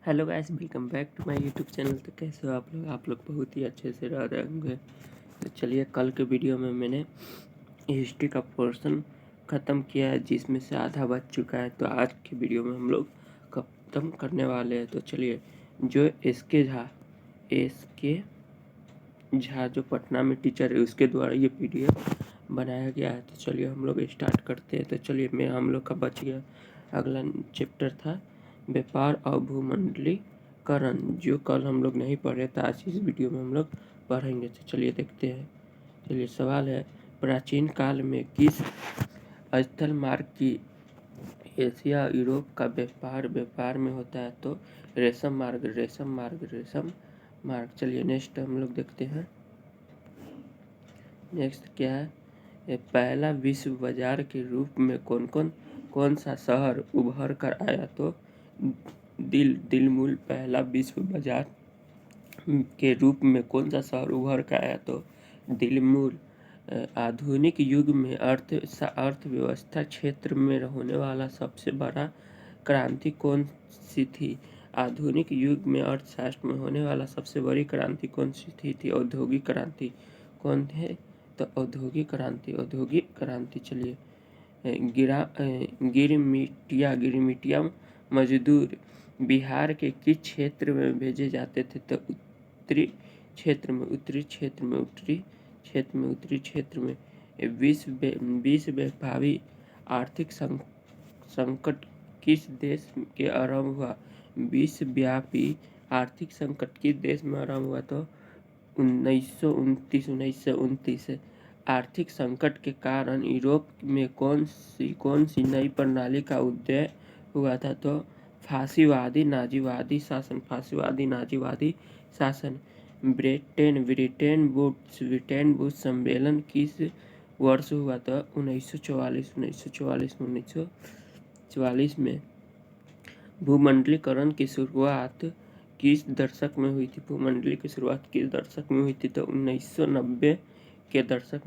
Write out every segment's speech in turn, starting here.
Hello guys, welcome back to my YouTube channel. तो कैसे हो आप लोग बहुत ही अच्छे से रह रहे होंगे। तो चलिए, कल के वीडियो में मैंने हिस्ट्री का पोर्शन ख़त्म किया है, जिसमें से आधा बच चुका है। तो आज के वीडियो में हम लोग ख़त्म करने वाले हैं। तो चलिए, जो एस के झा जो पटना में टीचर है, उसके द्वारा ये पीडीएफ बनाया गया है। तो चलिए हम लोग स्टार्ट करते हैं। तो चलिए, हम लोग का बच गया अगला चैप्टर था व्यापार और भूमंडलीकरण, जो कल हम लोग नहीं पढ़े थे। आज इस वीडियो में हम लोग पढ़ेंगे। तो चलिए देखते हैं। चलिए, सवाल है, प्राचीन काल में किस स्थल मार्ग की एशिया यूरोप का व्यापार में होता है? तो रेशम मार्ग। चलिए नेक्स्ट हम लोग देखते हैं। नेक्स्ट क्या है, पहला विश्व बाजार के रूप में कौन सा शहर उभर कर आया? तो दिल्मूल पहला विश्व बाजार के रूप में कौन सा शहर उभर कर आया? तो दिल्मूल। आधुनिक युग में अर्थव्यवस्था क्षेत्र में होने वाला सबसे बड़ा क्रांति कौन सी थी? आधुनिक युग में अर्थशास्त्र में होने वाला सबसे बड़ी क्रांति कौन सी थी? औद्योगिक क्रांति। कौन है? तो औद्योगिक क्रांति। चलिए, गिरमिटिया मजदूर बिहार के किस क्षेत्र में भेजे जाते थे? तो उत्तरी क्षेत्र में। विश्व व्यापी आर्थिक संकट किस देश के आरंभ हुआ? विश्वव्यापी आर्थिक संकट किस देश में आरंभ हुआ? तो 1929। आर्थिक संकट के कारण यूरोप में कौन सी नई प्रणाली का उदय हुआ था? तो फासीवादी नाजीवादी शासन। ब्रिटेन वुड्स सम्मेलन किस वर्ष हुआ था? 1944 में। भूमंडलीकरण की शुरुआत किस दशक में हुई थी? भूमंडली की शुरुआत किस दशक में हुई थी? तो 1990 के दशक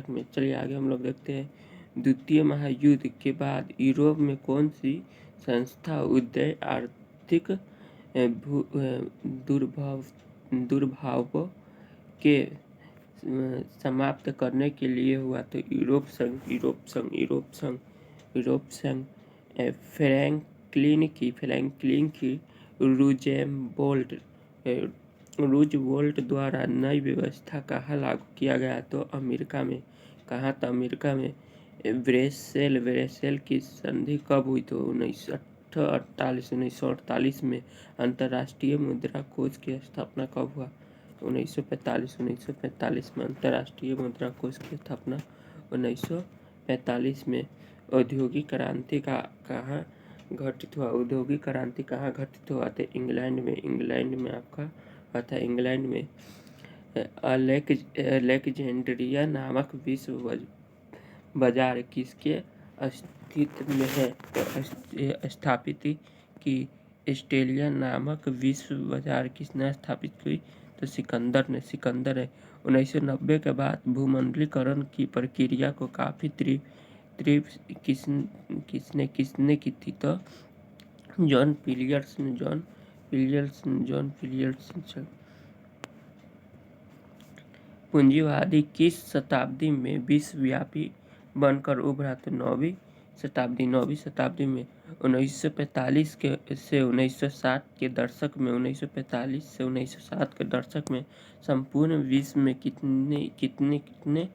में। चलिए आगे हम लोग देखते हैं। द्वितीय महायुद्ध के बाद यूरोप में कौन सी संस्था उदय आर्थिक दुर्भावों के समाप्त करने के लिए हुआ? तो यूरोप संघ। फ्रैंकलिन की रूजवेल्ट द्वारा नई व्यवस्था कहाँ लागू किया गया? तो अमेरिका में। कहाँ था? अमेरिका में। ब्रेसेल की संधि कब हुई? तो 1948 में। अंतर्राष्ट्रीय मुद्रा कोष की स्थापना कब हुआ? 1945 में। अंतर्राष्ट्रीय मुद्रा कोष की स्थापना 1945 में। औद्योगिक क्रांति कहाँ घटित हुआ? औद्योगिक क्रांति कहाँ घटित हुआ? तो इंग्लैंड में आपका था। इंग्लैंड में। अलेक्जेंड्रिया नामक विश्व बाजार किसके अस्तित्व में है? तो स्थापित की ऑस्ट्रेलिया नामक विश्व बाजार किसने स्थापित की? तो सिकंदर है। 1990 के बाद भूमंडलीकरण की प्रक्रिया को काफ़ी तीव्र किसने की थी? तो जॉन पिलियर्सन। पूंजीवादी किस शताब्दी में विश्वव्यापी बनकर उभरा? तो 9वीं शताब्दी में। 1945 से 1960 के दशक में। 1945 से 1960 के दशक में संपूर्ण विश्व में कितने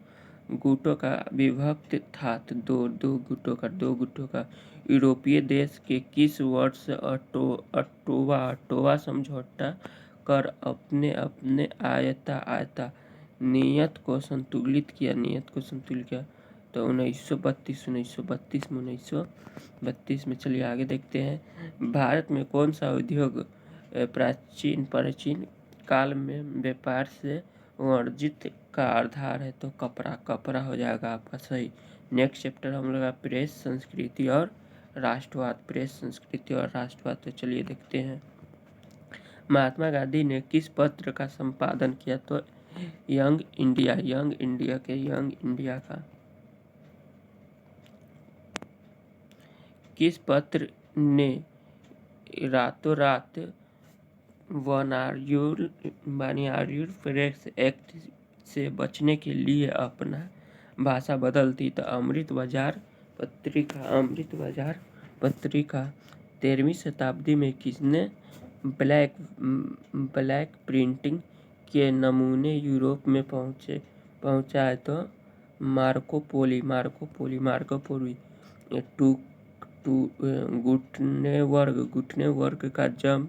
गुटों का विभक्त था? तो दो गुटों का। यूरोपीय देश के किस वर्ष ऑट्टावा समझौता कर अपने आयता नियत को संतुलित किया? तो 1932 में। चलिए आगे देखते हैं। भारत में कौन सा उद्योग प्राचीन काल में व्यापार से वर्जित का आधार है? तो कपड़ा हो जाएगा आपका सही। नेक्स्ट चैप्टर हम लोग प्रेस संस्कृति और राष्ट्रवाद। तो चलिए देखते हैं। महात्मा गांधी ने किस पत्र का संपादन किया? तो यंग इंडिया का। किस पत्र ने रातों रात वानियारयुल प्रेस एक्ट से बचने के लिए अपना भाषा बदल दी। तो अमृत बाजार पत्रिका 13वीं शताब्दी में किसने ब्लैक प्रिंटिंग के नमूने यूरोप में पहुंचाए? तो मार्को पोली। गुटेनबर्ग का जन्म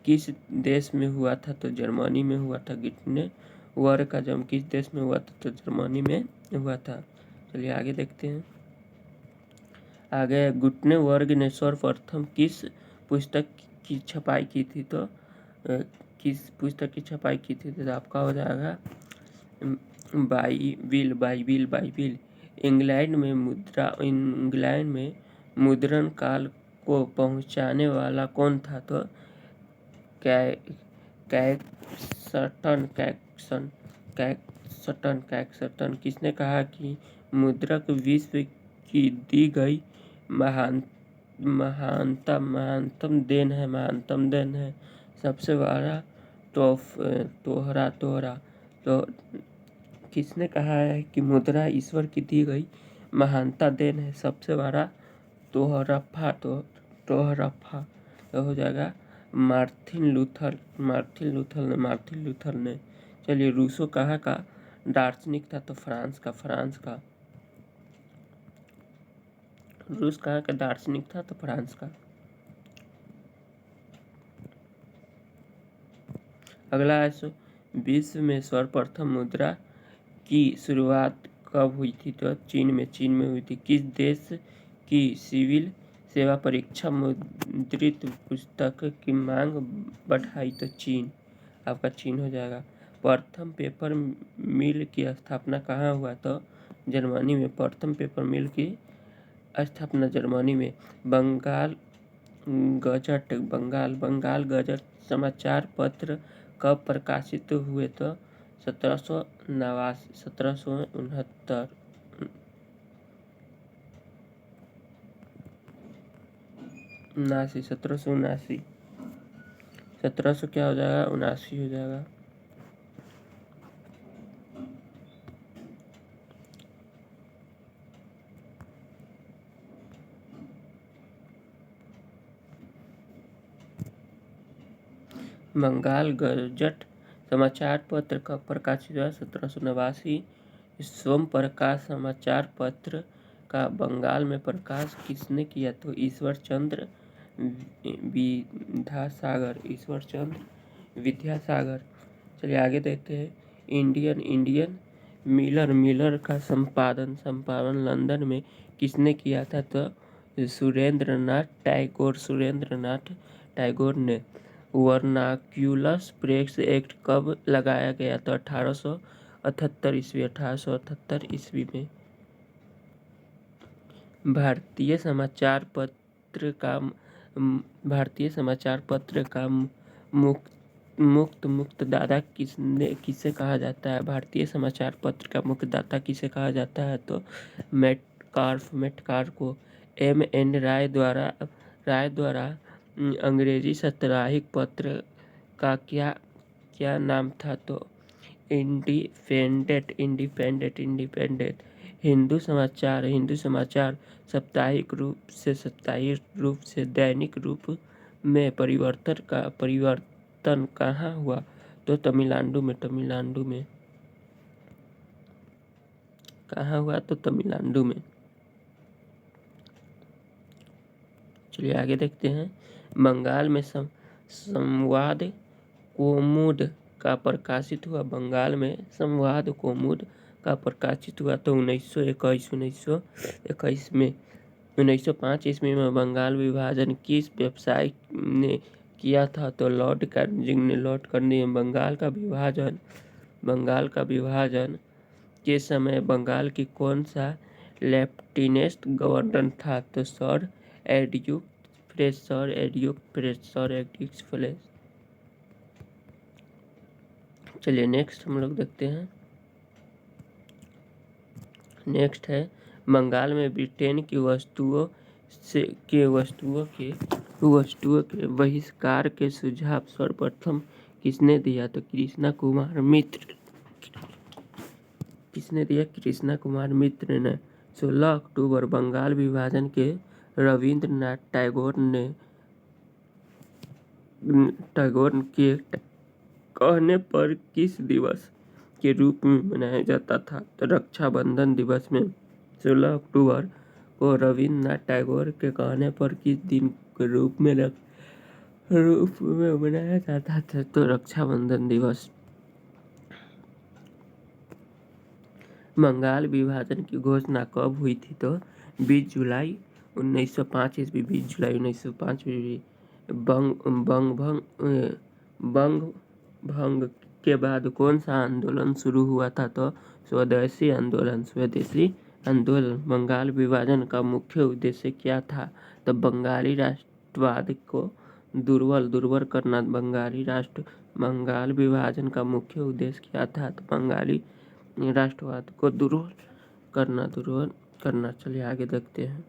किस देश में हुआ था? तो जर्मनी में हुआ था। गुटेनबर्ग का जन्म किस देश में हुआ था? तो जर्मनी में हुआ था। चलिए आगे देखते हैं। आगे गुटेनबर्ग ने सर्वप्रथम किस पुस्तक की छपाई की थी? तो किस पुस्तक की छपाई की थी? तो आपका हो जाएगा बाइबिल। इंग्लैंड में मुद्रण काल को पहुंचाने वाला कौन था? तो कैक्सटन। किसने कहा कि मुद्रक विश्व की दी गई महानतम देन है। सबसे बड़ा तोहरा। तो किसने कहा है कि मुद्रा ईश्वर की दी गई महानता देन है? सबसे बड़ा तोहफा। तो हो जाएगा मार्टिन लूथर ने। चलिए रूसो कहाँ का दार्शनिक था? तो फ्रांस का। रूस कहाँ का दार्शनिक था? तो फ्रांस का। अगला है विश्व में सर्वप्रथम मुद्रा की शुरुआत कब हुई थी? तो चीन में हुई थी। किस देश की सिविल सेवा परीक्षा मुद्रित पुस्तक की मांग बढ़ाई? तो चीन। आपका चीन हो जाएगा। प्रथम पेपर मिल की स्थापना कहाँ हुआ? तो जर्मनी में। प्रथम पेपर मिल की स्थापना जर्मनी में। बंगाल गजट समाचार पत्र कब प्रकाशित हुए? तो 1769। 1700 क्या हो जाएगा? 79 हो जाएगा। बंगाल गजट समाचार पत्र कब प्रकाशित हुआ? 1789। सोम प्रकाश समाचार पत्र का बंगाल में प्रकाश किसने किया? तो ईश्वर चंद्र विद्यासागर। चलिए आगे देखते हैं। इंडियन मिलर का संपादन लंदन में किसने किया था? तो सुरेंद्रनाथ टैगोर ने। वर्नाक्यूलर प्रेस एक्ट कब लगाया गया? तो 1878 ईस्वी में। भारतीय समाचार पत्र का मुक्तदाता किसे कहा जाता है? भारतीय समाचार पत्र का मुक्तदाता किसे कहा जाता है? तो मेटकार्फ को। M.N. राय द्वारा अंग्रेजी साप्ताहिक पत्र का क्या नाम था? तो इंडिपेंडेंट। हिंदू समाचार साप्ताहिक रूप से दैनिक रूप में परिवर्तन कहाँ हुआ? तो तमिलनाडु में। कहाँ हुआ? तो तमिलनाडु में। चलिए आगे देखते हैं। बंगाल में संवाद कौमुद का प्रकाशित हुआ। बंगाल में संवाद कौमुद का प्रकाशित हुआ तो 1921 में। 1905 ईस्वी में बंगाल विभाजन किस व्यवसाय ने किया था? तो लॉर्ड कार्निंग। बंगाल का विभाजन के समय बंगाल की कौन सा लेफ्टिनेंट गवर्नर था? तो सर एडवर्ड प्रेस। चलिए नेक्स्ट हम लोग देखते हैं। नेक्स्ट है बंगाल में ब्रिटेन की वस्तुओं से वस्तुओं के बहिष्कार के सुझाव सर्वप्रथम किसने दिया? तो कृष्णा कुमार मित्र। किसने दिया? कृष्णा कुमार मित्र ने। 16 अक्टूबर बंगाल विभाजन के रविंद्रनाथ टैगोर के कहने पर किस दिवस के रूप में मनाया जाता था? तो रक्षाबंधन दिवस में 16 अक्टूबर को रविंद्रनाथ टैगोर के कहने पर किस दिन के रूप में मनाया जाता था? तो रक्षाबंधन दिवस। बंगाल विभाजन की घोषणा कब हुई थी? तो 20 जुलाई 1905 ईस्वी। 20 जुलाई 1905 ईस्वी। बंग भंग के बाद कौन सा आंदोलन शुरू हुआ था? तो स्वदेशी आंदोलन। स्वदेशी आंदोलन। बंगाल विभाजन का मुख्य उद्देश्य क्या था? तो बंगाली राष्ट्रवाद को दुर्बल करना। बंगाल विभाजन का मुख्य उद्देश्य क्या था? तो बंगाली राष्ट्रवाद को दुर्बल करना। चलिए आगे देखते हैं।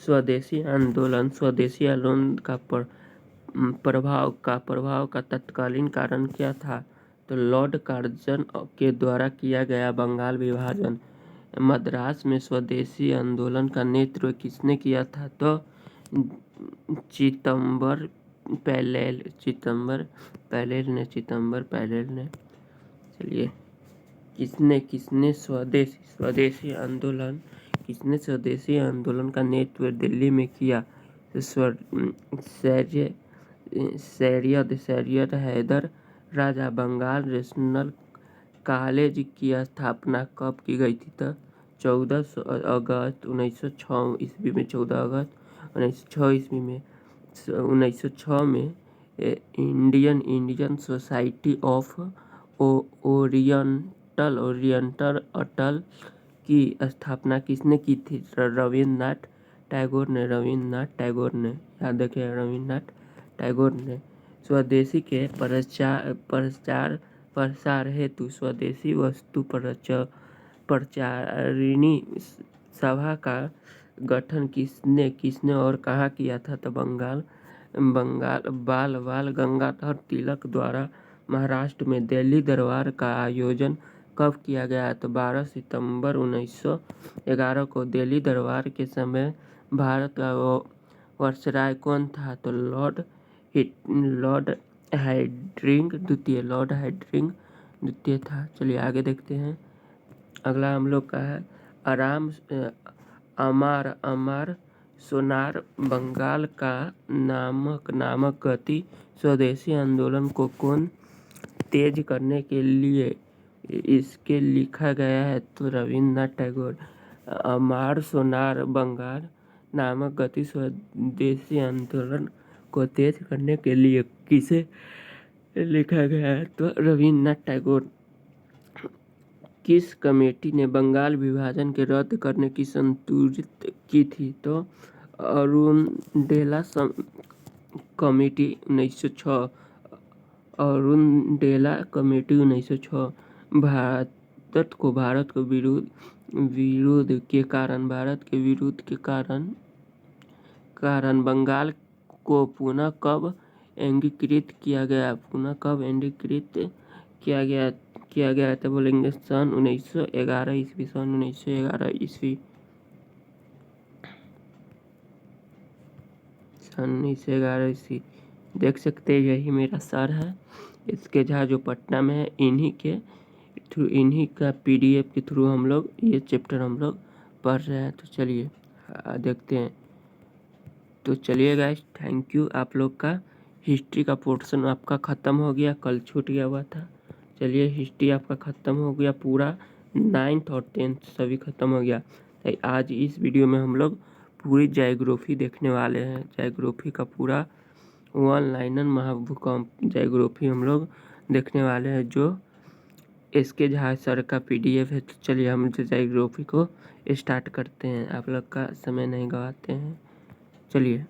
स्वदेशी आंदोलन का प्रभाव का तत्कालीन कारण क्या था? तो लॉर्ड कार्जन के द्वारा किया गया बंगाल विभाजन। मद्रास में स्वदेशी आंदोलन का नेतृत्व किसने किया था? तो चिदंबर पैलेल ने। चलिए किसने स्वदेशी आंदोलन का नेतृत्व दिल्ली में किया? सैयद हैदर राजा। बंगाल नेशनल कॉलेज की स्थापना कब की गई थी? तो 14 अगस्त 1906 ईस्वी में। 14 अगस्त 1906 ईस्वी में। 1906 में इंडियन सोसाइटी ऑफ ओरिएंटल अटल की स्थापना किसने की थी? रविंद्रनाथ टैगोर ने। याद रखिए, रविंद्रनाथ टैगोर ने। स्वदेशी के प्रसार हेतु स्वदेशी वस्तु प्रचारिणी सभा का गठन किसने और कहाँ किया था? तो बाल गंगाधर तिलक द्वारा महाराष्ट्र में दिल्ली दरबार का आयोजन कब किया गया? तो 12 सितंबर 1911 को। दिल्ली दरबार के समय भारत का वायसराय कौन था? तो लॉर्ड हार्डिंग द्वितीय था। चलिए आगे देखते हैं। अगला हम लोग का है अमार सोनार बंगाल का नामक गति स्वदेशी आंदोलन को कौन तेज करने के लिए इसके लिखा गया है? तो रविंद्रनाथ टैगोर। अमार सोनार बंगाल नामक गति स्वदेशी आंदोलन को तेज करने के लिए किसे लिखा गया है? तो रविंद्रनाथ टैगोर। किस कमेटी ने बंगाल विभाजन के रद्द करने की संतुलित की थी? तो अरुणडेला कमेटी 1906। अरुणडेला कमेटी 1906। भारत के विरोध के कारण बंगाल को पुनः कब एकीकृत किया गया? किया गया तो बोलेंगे सन 1911 ईस्वी। सन 1911 ईस्वी। देख सकते हैं, यही मेरा सर है। इसके जहाँ जो पटना में है, इन्हीं का PDF के थ्रू हम लोग ये चैप्टर हम लोग पढ़ रहे हैं। तो चलिए देखते हैं। तो चलिए गाइस, थैंक यू। आप लोग का हिस्ट्री का पोर्शन आपका ख़त्म हो गया, कल छूट गया हुआ था। चलिए हिस्ट्री आपका ख़त्म हो गया पूरा, 9th और 10th सभी ख़त्म हो गया। तो आज इस वीडियो में हम लोग पूरी ज्योग्राफी देखने वाले हैं। ज्योग्राफी का पूरा 1 लाइनर महाभूकंप ज्योग्राफी हम लोग देखने वाले हैं, जो इसके जहाँ सर का PDF है। तो चलिए हम ज्योग्राफी को स्टार्ट करते हैं, आप लोग का समय नहीं गवाते हैं। चलिए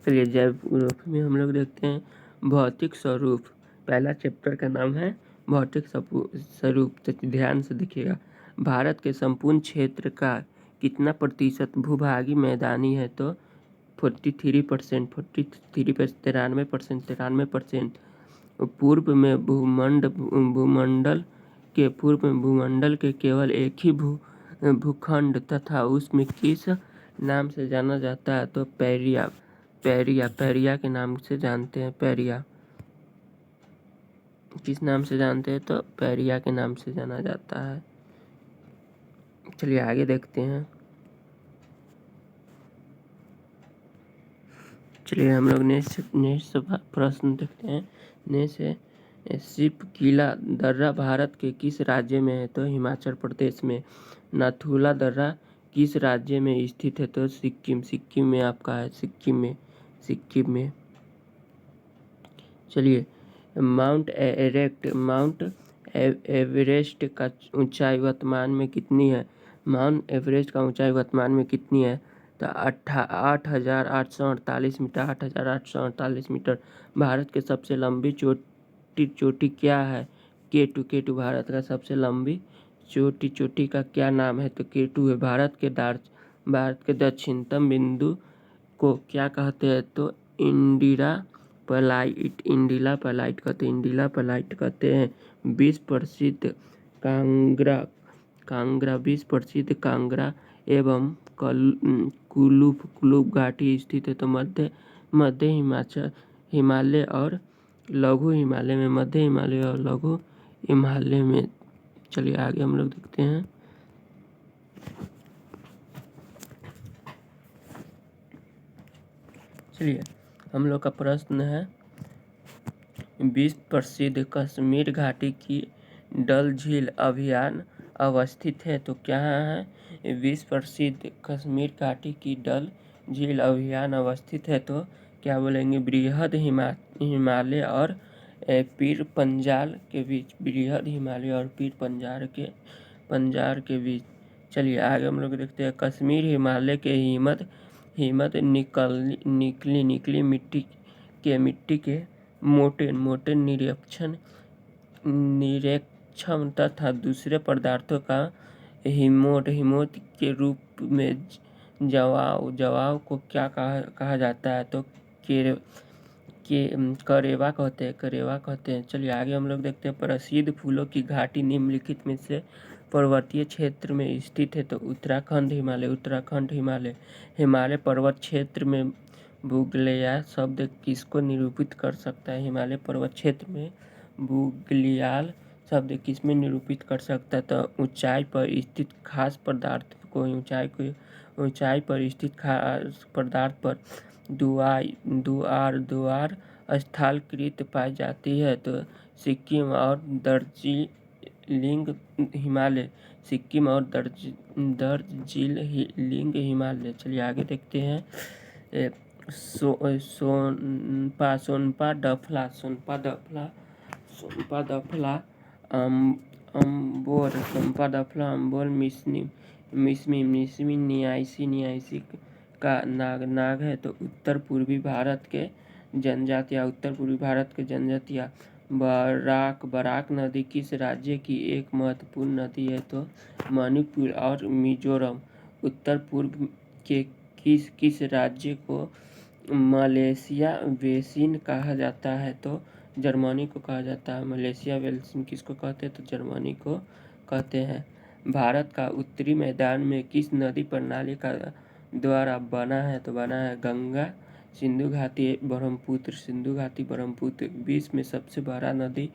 चलिए ज्योग्राफी में हम लोग देखते हैं भौतिक स्वरूप। पहला चैप्टर का नाम है भौतिक स्वरूप। तो ध्यान से देखिएगा, भारत के संपूर्ण क्षेत्र का कितना प्रतिशत भूभागी मैदानी है? तो 43%, 93%। पूर्व में भूमंडल के केवल एक ही भूखंड तथा उसमें किस नाम से जाना जाता है? तो पैरिया के नाम से जानते हैं। पैरिया किस नाम से जानते हैं? तो पैरिया के नाम से जाना जाता है। चलिए आगे देखते हैं। चलिए हम लोग नेक्स्ट प्रश्न देखते हैं। नेक्स्ट है शिप किला दर्रा भारत के किस राज्य में है? तो हिमाचल प्रदेश में। नाथुला दर्रा किस राज्य में स्थित है? तो सिक्किम में आपका है। सिक्किम में। चलिए माउंट एवरेस्ट का ऊंचाई वर्तमान में कितनी है? माउंट एवरेस्ट का ऊंचाई वर्तमान में कितनी है? तो 8,848 मीटर। 8,848 मीटर। भारत के सबसे लंबी चोटी क्या है? केटू भारत का सबसे लंबी चोटी का क्या नाम है? तो केटू है। भारत के दक्षिणतम बिंदु को क्या कहते हैं? तो इंडिला पलाइट कहते हैं। विश्व प्रसिद्ध कांगड़ा एवं कुलूप घाटी स्थित है। तो मध्य हिमालय और लघु हिमालय में। चलिए आगे हम लोग देखते हैं। चलिए हम लोग का प्रश्न है विश्व प्रसिद्ध कश्मीर घाटी की डल झील अभियान अवस्थित है? तो क्या है? विश्व प्रसिद्ध कश्मीर घाटी की डल झील अभियान अवस्थित है। तो क्या बोलेंगे? बृहद हिमालय और पीर पंजाल के बीच। बृहद हिमालय और पीर पंजाल के बीच। चलिए आगे हम लोग देखते हैं। कश्मीर हिमालय के हिमत निकली मिट्टी के मोटे निरीक्षण तथा दूसरे पदार्थों का हिमोट के रूप में जवाब को क्या कहा जाता है? तो करेवा कहते हैं। चलिए आगे हम लोग देखते हैं। प्रसिद्ध फूलों की घाटी निम्नलिखित में से पर्वतीय क्षेत्र में स्थित है? तो उत्तराखंड हिमालय पर्वत क्षेत्र में बुग्याल शब्द किसको निरूपित कर सकता है? हिमालय पर्वत क्षेत्र में बुग्याल शब्द किस में निरूपित कर सकता है? तो ऊंचाई पर स्थित खास पदार्थ को ऊंचाई पर स्थित खास पदार्थ पर दुआर स्थलाकृत पाई जाती है। तो सिक्किम और दार्जिलिंग हिमालय। चलिए आगे देखते हैं। सोनपा दफला अम्बोर मिस्मी नियासी का नाग है। तो उत्तर पूर्वी भारत के जनजातियाँ बराक नदी किस राज्य की एक महत्वपूर्ण नदी है? तो मणिपुर और मिजोरम। उत्तर पूर्व के किस राज्य को मलेशिया बेसिन कहा जाता है? तो जर्मनी को कहा जाता है। मलेशिया बेसिन किसको कहते हैं? तो जर्मनी को कहते हैं। भारत का उत्तरी मैदान में किस नदी प्रणाली का द्वारा बना है? तो बना है गंगा सिंधु घाटी ब्रह्मपुत्र। विश्व में सबसे बड़ा नदी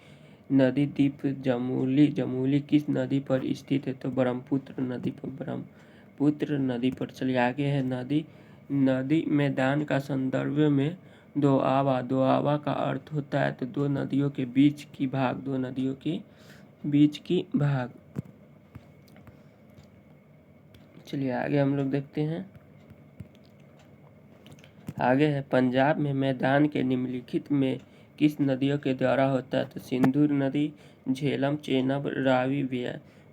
द्वीप जमुली किस नदी पर स्थित है? तो ब्रह्मपुत्र नदी पर। चलिए आगे है नदी मैदान का संदर्भ में दोआबा का अर्थ होता है। तो दो नदियों के बीच की भाग। चलिए आगे हम लोग देखते हैं। आगे है पंजाब में मैदान के निम्नलिखित में किस नदियों के द्वारा होता है? तो सिंधु नदी, झेलम, चेनाब, रावी,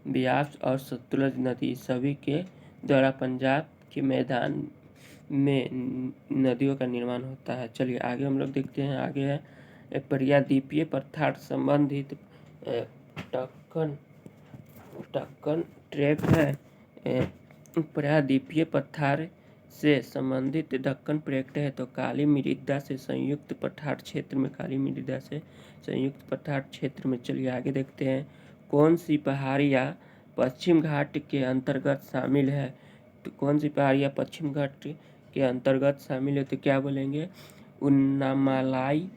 ब्यास और सतलुज नदी सभी के द्वारा पंजाब के मैदान में नदियों का निर्माण होता है। चलिए आगे हम लोग देखते हैं। आगे है पर्याद्वीपीय पठार संबंधित टक्कन ट्रैप है। पर्याद्वीपीय पठार से संबंधित दक्कन प्रेक्ट है तो काली मृदा से संयुक्त पठार क्षेत्र में चलिए आगे देखते हैं। कौन सी पहाड़ियाँ पश्चिम घाट के अंतर्गत शामिल है? तो कौन सी पहाड़ियाँ पश्चिम घाट के अंतर्गत शामिल है? तो क्या बोलेंगे? उन्नामालाई,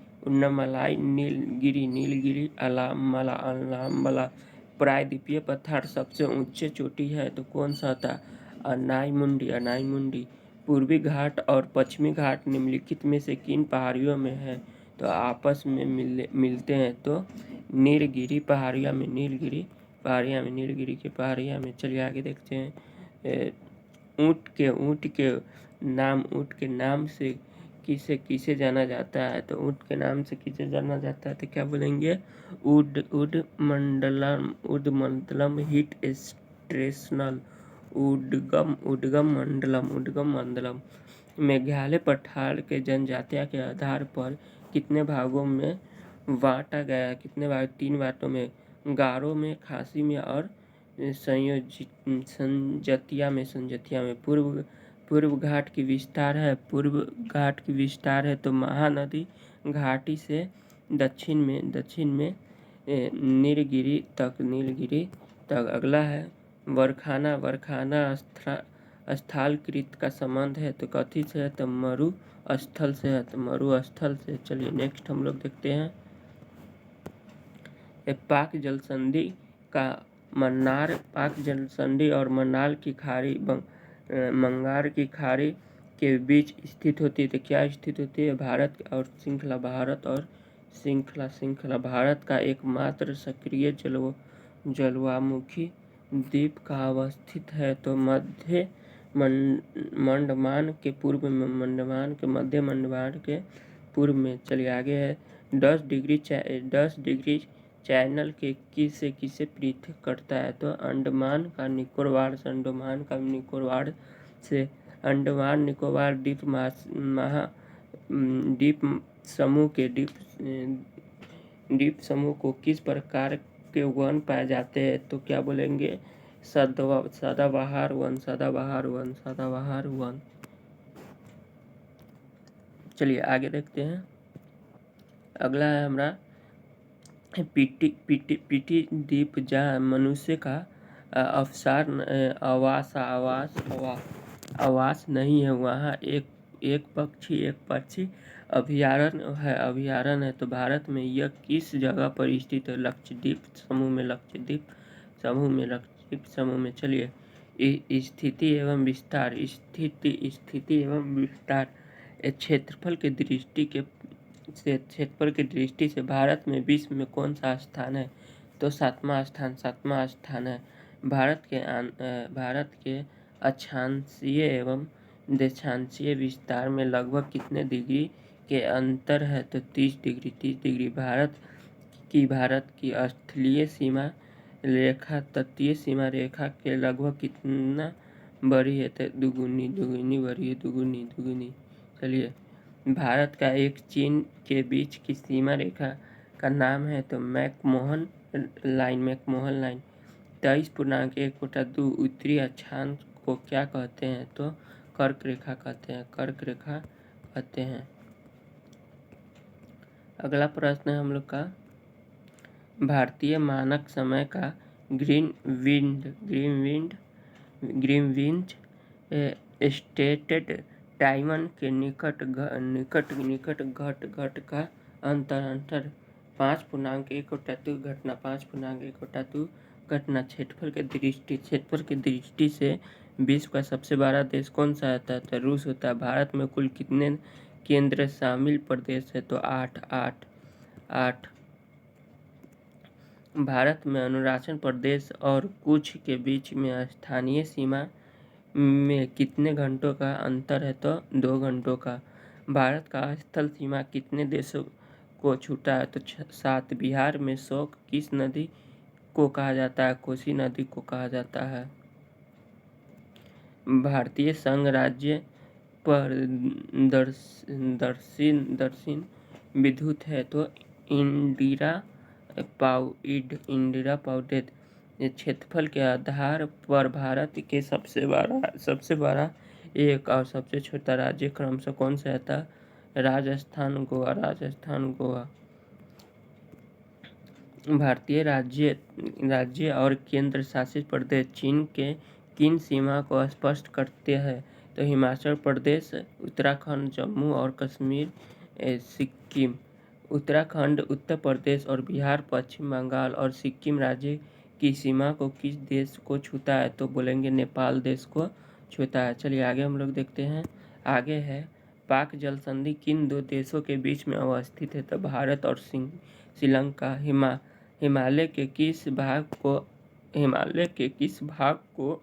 नीलगिरी, अलामला। प्रायद्वीपीय पठार सबसे ऊंचे चोटी है तो कौन सा था? अनाई मुंडी। पूर्वी घाट और पश्चिमी घाट निम्नलिखित में से किन पहाड़ियों में है? तो आपस में मिलते हैं तो नीलगिरी की पहाड़ियाँ में। चलिए आगे देखते हैं। ऊँट के नाम से किसे जाना जाता है? तो ऊँट के नाम से किसे जाना जाता है? तो क्या बोलेंगे? उडमंडलम हिट स्टेशनल। उडगम मंडलम। मेघालय पठार के जनजातियों के आधार पर कितने भागों में बांटा गया? कितने भाग? 3 बाटों में, गारो में, खासी में और संजतिया में। पूर्व घाट की विस्तार है तो महानदी घाटी से दक्षिण में नीलगिरी तक। अगला है बरखाना स्थलाकृत का संबंध है तो कथी से है? तो मरुस्थल से। चलिए नेक्स्ट हम लोग देखते हैं। पाक जल संधि और मन्नार की खाड़ी बंगाल की खाड़ी के बीच स्थित होती है। तो क्या स्थित होती है? भारत और श्रृंखला भारत का एकमात्र सक्रिय जलवामुखी द्वीप कहाँ अवस्थित है? तो मध्य मंडमान के पूर्व में। चलिए आगे है। 10 डिग्री चैनल के किसे पृथक करता है? तो अंडमान से। अंडमान निकोबार द्वीप समूह को किस प्रकार के वन पाए जाते हैं? तो क्या बोलेंगे? सदाबहार वन। चलिए आगे देखते हैं। अगला है हमारा पीटी द्वीप, जहाँ मनुष्य का आवास नहीं है, वहाँ एक पक्षी अभयारण्य है। तो भारत में यह किस जगह पर स्थित है? लक्षद्वीप समूह में। चलिए स्थिति एवं विस्तार। क्षेत्रफल की दृष्टि से भारत में विश्व में कौन सा स्थान है? तो 7वां स्थान है। भारत के अक्षांशीय एवं देशांशीय विस्तार में लगभग कितने डिग्री के अंतर है? तो 30 डिग्री। भारत की स्थलीय सीमा रेखा तटीय सीमा रेखा के लगभग कितना बड़ी है? तो दुगुनी बड़ी है। दुगुनी। चलिए भारत का एक चीन के बीच की सीमा रेखा का नाम है तो मैकमोहन लाइन। 23.1/2 उत्तरी अक्षांश को क्या कहते हैं? तो कर्क रेखा कहते हैं। अगला प्रश्न है हम लोग का। भारतीय मानक समय का ग्रीनविच स्टेटेड टाइमन के निकट घट का अंतर 5.1/2 घटना। क्षेत्रफल की दृष्टि से विश्व का सबसे बड़ा देश कौन सा होता है? तो रूस होता है। भारत में कुल कितने केंद्र शामिल प्रदेश है? तो 8। भारत में अरुणाचल प्रदेश और कच्छ के बीच में स्थानीय सीमा में कितने घंटों का अंतर है? तो 2 घंटों का। भारत का स्थल सीमा कितने देशों को छूता है? तो 7। बिहार में शोक किस नदी को कहा जाता है? कोसी नदी को कहा जाता है। भारतीय संघ राज्य पर दर्शन विद्युत है तो इंदिरा पाउडेट क्षेत्रफल के आधार पर भारत के सबसे बड़ा एक और सबसे छोटा राज्य क्रमशः कौन सा था? राजस्थान गोवा। भारतीय राज्य और केंद्र शासित प्रदेश चीन के किन सीमा को स्पष्ट करते हैं? तो हिमाचल प्रदेश, उत्तराखंड, जम्मू और कश्मीर, सिक्किम। उत्तराखंड, उत्तर प्रदेश और बिहार पश्चिम बंगाल और सिक्किम राज्य की सीमा को किस देश को छूता है? तो बोलेंगे नेपाल देश को छूता है। चलिए आगे हम लोग देखते हैं। आगे है पाक जल संधि किन दो देशों के बीच में अवस्थित है? तो भारत और श्रीलंका। हिमालय के किस भाग को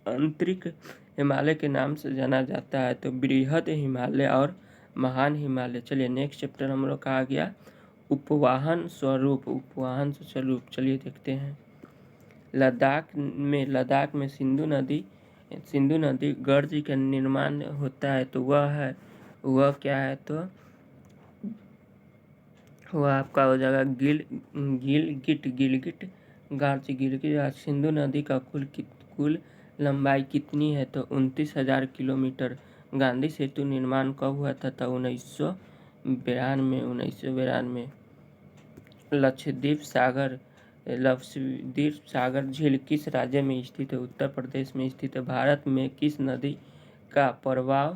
आंतरिक हिमालय के नाम से जाना जाता है? तो बृहद हिमालय और महान हिमालय। चलिए नेक्स्ट चैप्टर हम लोग का आ गया उपवाहन स्वरूप। चलिए देखते हैं। लद्दाख में सिंधु नदी गर्ज का निर्माण होता है तो वह क्या है? तो वह आपका हो जाएगा गिलगिट गार्ज। सिंधु नदी का कुल लंबाई कितनी है? तो 29,000 किलोमीटर। गांधी सेतु निर्माण कब हुआ था? तो 1992। लक्षद्वीप सागर झील किस राज्य में स्थित है? उत्तर प्रदेश में स्थित है। भारत में किस नदी का प्रवाह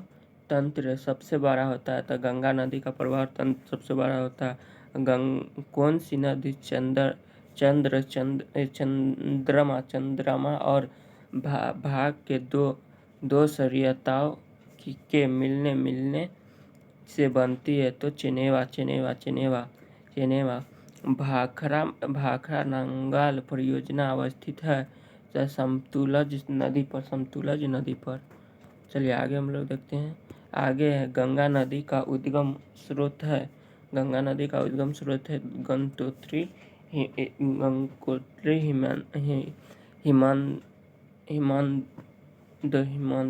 तंत्र सबसे बड़ा होता है? तो गंगा नदी का प्रवाह तंत्र सबसे बड़ा होता है। कौन सी नदी चंद्रमा और भाग के दो सरिताओं के मिलने से बनती है? तो चेनेवा। भाखरा नंगाल परियोजना अवस्थित है तो समतुलज नदी पर। चलिए आगे हम लोग देखते हैं। आगे है गंगा नदी का उद्गम स्रोत है गंगोत्री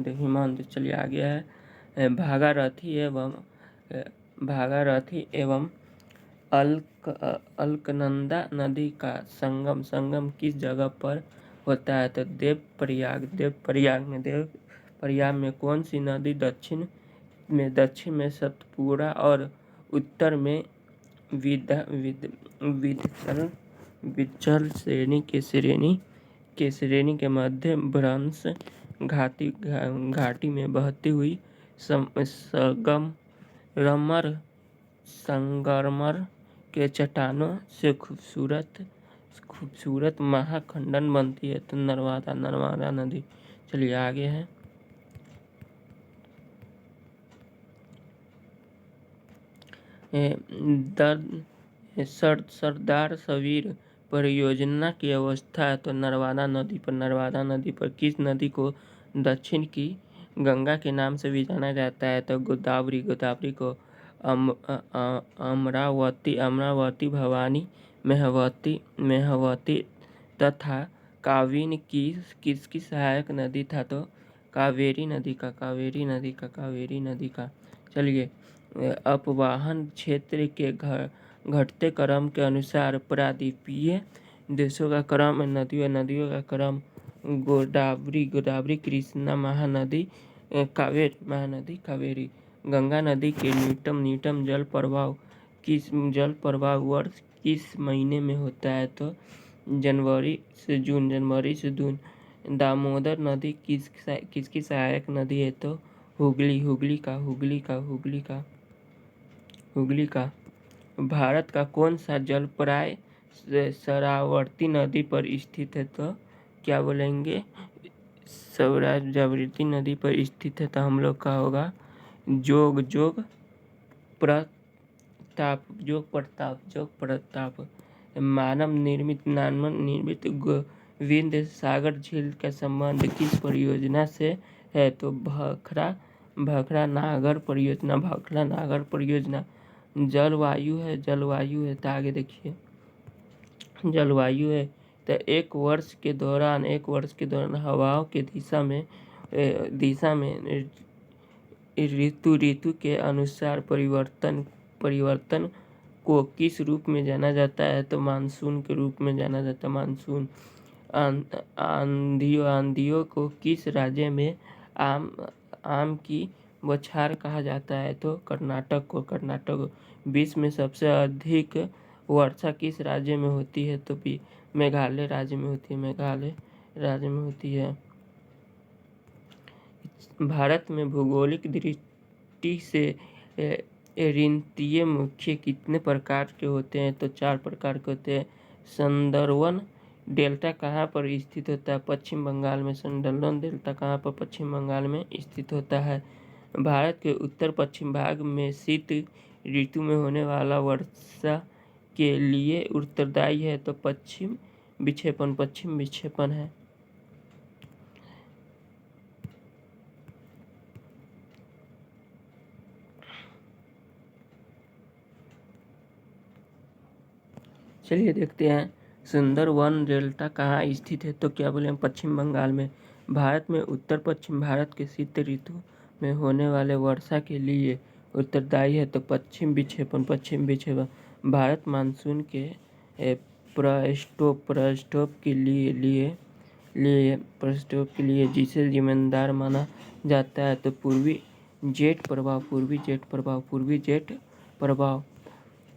हिमंद। चलिए आगे है भागीरथी एवं अलकनंदा नदी का संगम किस जगह पर होता है? तो देवप्रयाग में। कौन सी नदी दक्षिण में सतपुड़ा और उत्तर में विंध्याचल श्रेणी के मध्य भ्रंश घाटी में बहती हुई संगमरमर के चट्टानों से खूबसूरत महाखंडन बनती है? तो नर्मदा नदी। चलिए आगे है सरदार सरोवर परियोजना की अवस्था है? तो नर्मदा नदी पर। किस नदी को दक्षिण की गंगा के नाम से भी जाना जाता है? तो गोदावरी को। अमरावती, भवानी, मेहवती तथा काविन किसकी सहायक नदी था? तो कावेरी नदी का। चलिए अपवाहन क्षेत्र के घटते क्रम के अनुसार प्रायद्वीपीय देशों का क्रम, नदियों का क्रम गोदावरी, कृष्णा महानदी, कावेरी। गंगा नदी के न्यूनतम जल प्रवाह वर्ष किस महीने में होता है? तो जनवरी से जून। दामोदर नदी किसकी सहायक नदी है? तो हुगली का। भारत का कौन सा जलप्रपात शरावती नदी पर स्थित है? तो क्या बोलेंगे? शरावती नदी पर स्थित है तो हम लोग का होगा जोग प्रताप। मानव निर्मित गोविंद सागर झील का संबंध किस परियोजना से है? तो भाखड़ा नागर परियोजना। जलवायु है तो आगे देखिए जलवायु है तो एक वर्ष के दौरान हवाओं के दिशा में ऋतु के अनुसार परिवर्तन को किस रूप में जाना जाता है? तो मानसून के रूप में जाना जाता है। मानसून। आंधियों को किस राज्य में आम की बौछार कहा जाता है? तो कर्नाटक को। कर्नाटक। विश्व में सबसे अधिक वर्षा किस राज्य में होती है? तो मेघालय राज्य में होती है। मेघालय राज्य में होती है। भारत में भौगोलिक दृष्टि से ऋतुएं मुख्य कितने प्रकार के होते हैं? तो 4 प्रकार के होते हैं। सुंदरवन डेल्टा कहाँ पर स्थित होता है? पश्चिम बंगाल में। सुंदरवन डेल्टा कहाँ पर? पश्चिम बंगाल में स्थित होता है। भारत के उत्तर पश्चिम भाग में शीत ऋतु में होने वाला वर्षा के लिए उत्तरदायी है? तो पश्चिम विक्षेपण है। चलिए देखते हैं सुंदरवन डेल्टा कहाँ स्थित है? तो क्या बोले हम? पश्चिम बंगाल में। भारत में उत्तर पश्चिम भारत के शीत ऋतु में होने वाले वर्षा के लिए उत्तरदायी है? तो पश्चिम विक्षेपण। भारत मानसून के प्रस्ताव के लिए जिसे जिम्मेदार माना जाता है? तो पूर्वी जेट प्रभाव।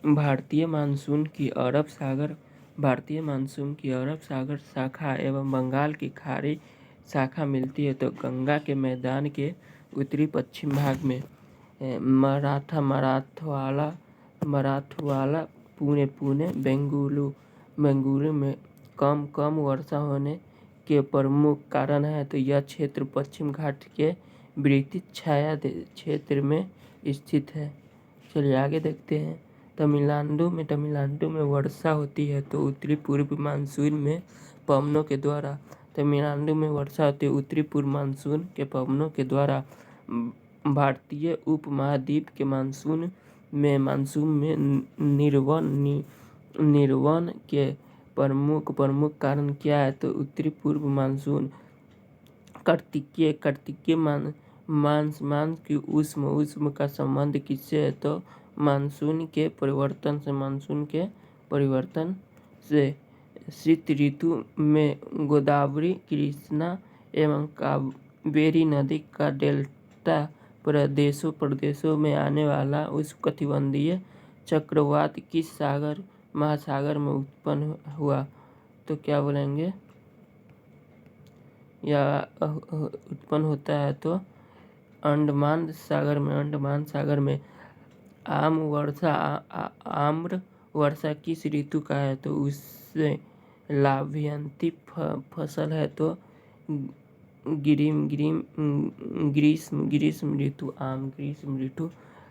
भारतीय मानसून की अरब सागर शाखा एवं बंगाल की खाड़ी शाखा मिलती है? तो गंगा के मैदान के उत्तरी पश्चिम भाग में मराठवाला पुणे बेंगलुरु में कम वर्षा होने के प्रमुख कारण है? तो यह क्षेत्र पश्चिम घाट के विस्तृत छाया क्षेत्र में स्थित है। चलिए आगे देखते हैं। तमिलनाडु में वर्षा होती है? तो उत्तरी पूर्व मानसून में पवनों के द्वारा। तमिलनाडु में वर्षा होती है उत्तरी पूर्व मानसून के पवनों के द्वारा। भारतीय उपमहाद्वीप के मानसून में निर्वहन के प्रमुख कारण क्या है? तो उत्तरी पूर्व मानसून। कार्तिकीय मास की उष्म का संबंध किससे है? तो मानसून के परिवर्तन से। शीत ऋतु में गोदावरी, कृष्णा एवं कावेरी नदी का डेल्टा प्रदेशों में आने वाला उष्णकटिबंधीय चक्रवात किस महासागर में उत्पन्न हुआ? तो क्या बोलेंगे? या उत्पन्न होता है तो अंडमान सागर में। आम्र वर्षा किस ऋतु का है? तो उससे लाभान्वित फसल है? तो ग्रीष्म ऋतु।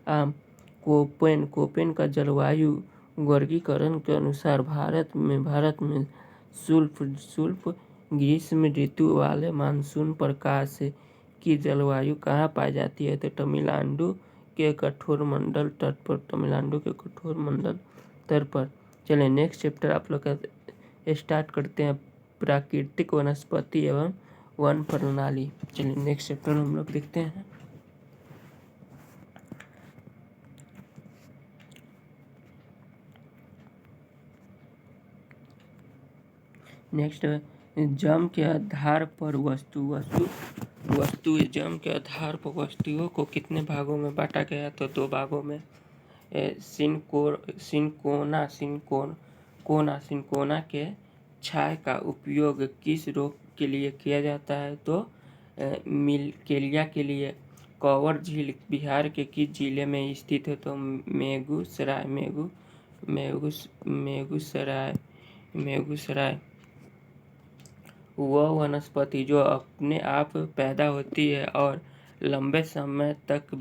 आम। कोपेन का जलवायु वर्गीकरण के अनुसार भारत में शुष्क ग्रीष्म ऋतु वाले मानसून प्रकाश की जलवायु कहाँ पाई जाती है? तो तमिलनाडु के कठोर मंडल तट पर। चलिए नेक्स्ट चैप्टर आप लोग का स्टार्ट करते हैं। प्राकृतिक वनस्पति एवं वन प्रणाली। चलिए नेक्स्ट चैप्टर हम लोग देखते हैं। नेक्स्ट जम के आधार पर जम के आधार पर वस्तुओं को कितने भागों में बांटा गया? तो 2 भागों में। सिनकोना के छाल का उपयोग किस रोग के लिए किया जाता है? तो मिल्केरिया के लिए। कांवर झील बिहार के किस जिले में स्थित है? तो बेगूसराय। वह वनस्पति जो अपने आप पैदा होती है और लंबे समय तक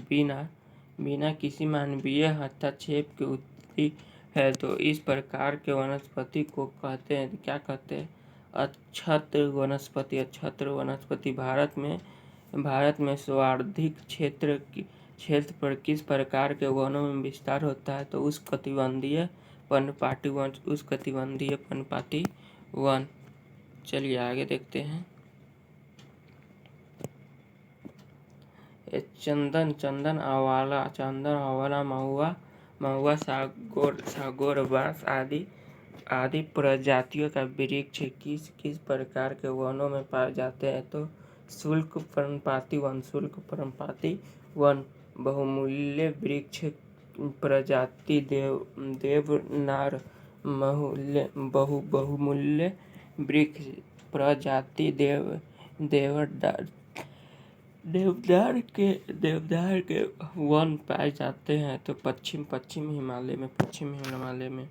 बिना किसी मानवीय हस्तक्षेप के उगती है? तो इस प्रकार के वनस्पति को कहते हैं, क्या कहते हैं? अक्षत्र वनस्पति। भारत में सर्वाधिक क्षेत्र पर किस प्रकार के वनों में विस्तार होता है? तो उष्णकटिबंधीय पर्णपाती वन। चलिए आगे देखते हैं। चंदन आंवला महुआ सागौर बांस आदि प्रजातियों का वृक्ष किस किस प्रकार के वनों में पाए जाते हैं? तो शुष्क पर्णपाती वन, बहुमूल्य वृक्ष प्रजाति देवदार, बहुमूल्य वृक्ष प्रजाति देवदार के वन पाए जाते हैं। तो पश्चिम हिमालय में।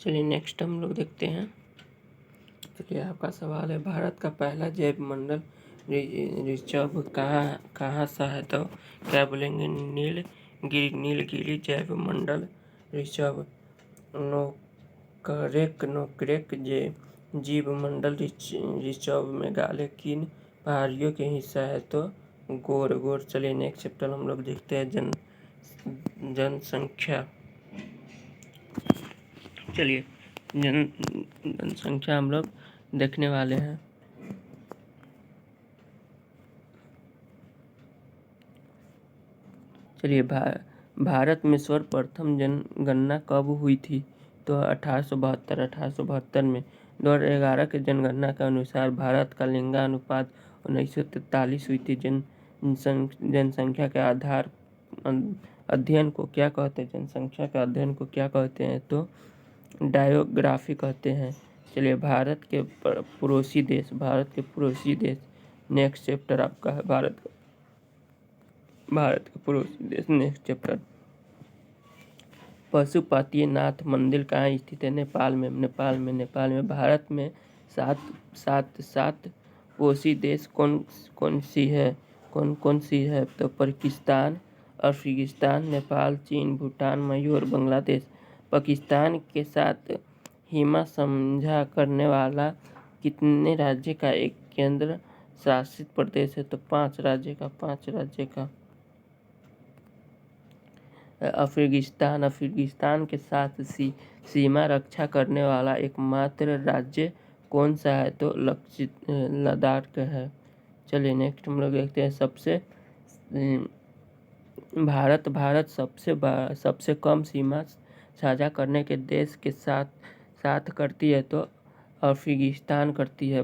चलिए नेक्स्ट हम लोग देखते हैं। चलिए आपका सवाल है, भारत का पहला जैव मंडल रिजर्व कहाँ सा है? तो क्या बोलेंगे? नीलगिरी जैव मंडल रिजर्व। नोकरेक जीव मंडल रिजर्व मेघालय किन पहाड़ियों के हिस्सा है? तो गोर। चलिए नेक्स्ट चैप्टर हम लोग देखते हैं, जनसंख्या। चलिए जनसंख्या हम लोग देखने वाले हैं। चलिए भारत में सर्वप्रथम जनगणना कब हुई थी? तो 1872 में। 2011 के जनगणना के अनुसार भारत का लिंगानुपात 1943 हुई थी। जनसंख्या के आधार अध्ययन को क्या कहते हैं? जनसंख्या के अध्ययन को क्या कहते हैं? तो डायोग्राफी कहते हैं। चलिए भारत के पड़ोसी देश। नेक्स्ट चैप्टर आपका है भारत के पड़ोसी देश। नेक्स्ट चैप्टर, पशुपतिनाथ मंदिर कहाँ स्थित है? नेपाल में। भारत में सात पड़ोसी देश कौन सी है? तो पाकिस्तान, अफगानिस्तान, नेपाल, चीन, भूटान, म्यांमार, बांग्लादेश। पाकिस्तान के साथ सीमा साझा करने वाला कितने राज्य का एक केंद्र शासित प्रदेश है? तो 5 राज्य का। अफगानिस्तान के साथ सीमा रक्षा करने वाला एकमात्र राज्य कौन सा है? तो लद्दाख है। चलिए नेक्स्ट हम लोग देखते हैं, भारत सबसे कम सीमा साझा करने के देश के साथ करती है? तो अफगानिस्तान करती है।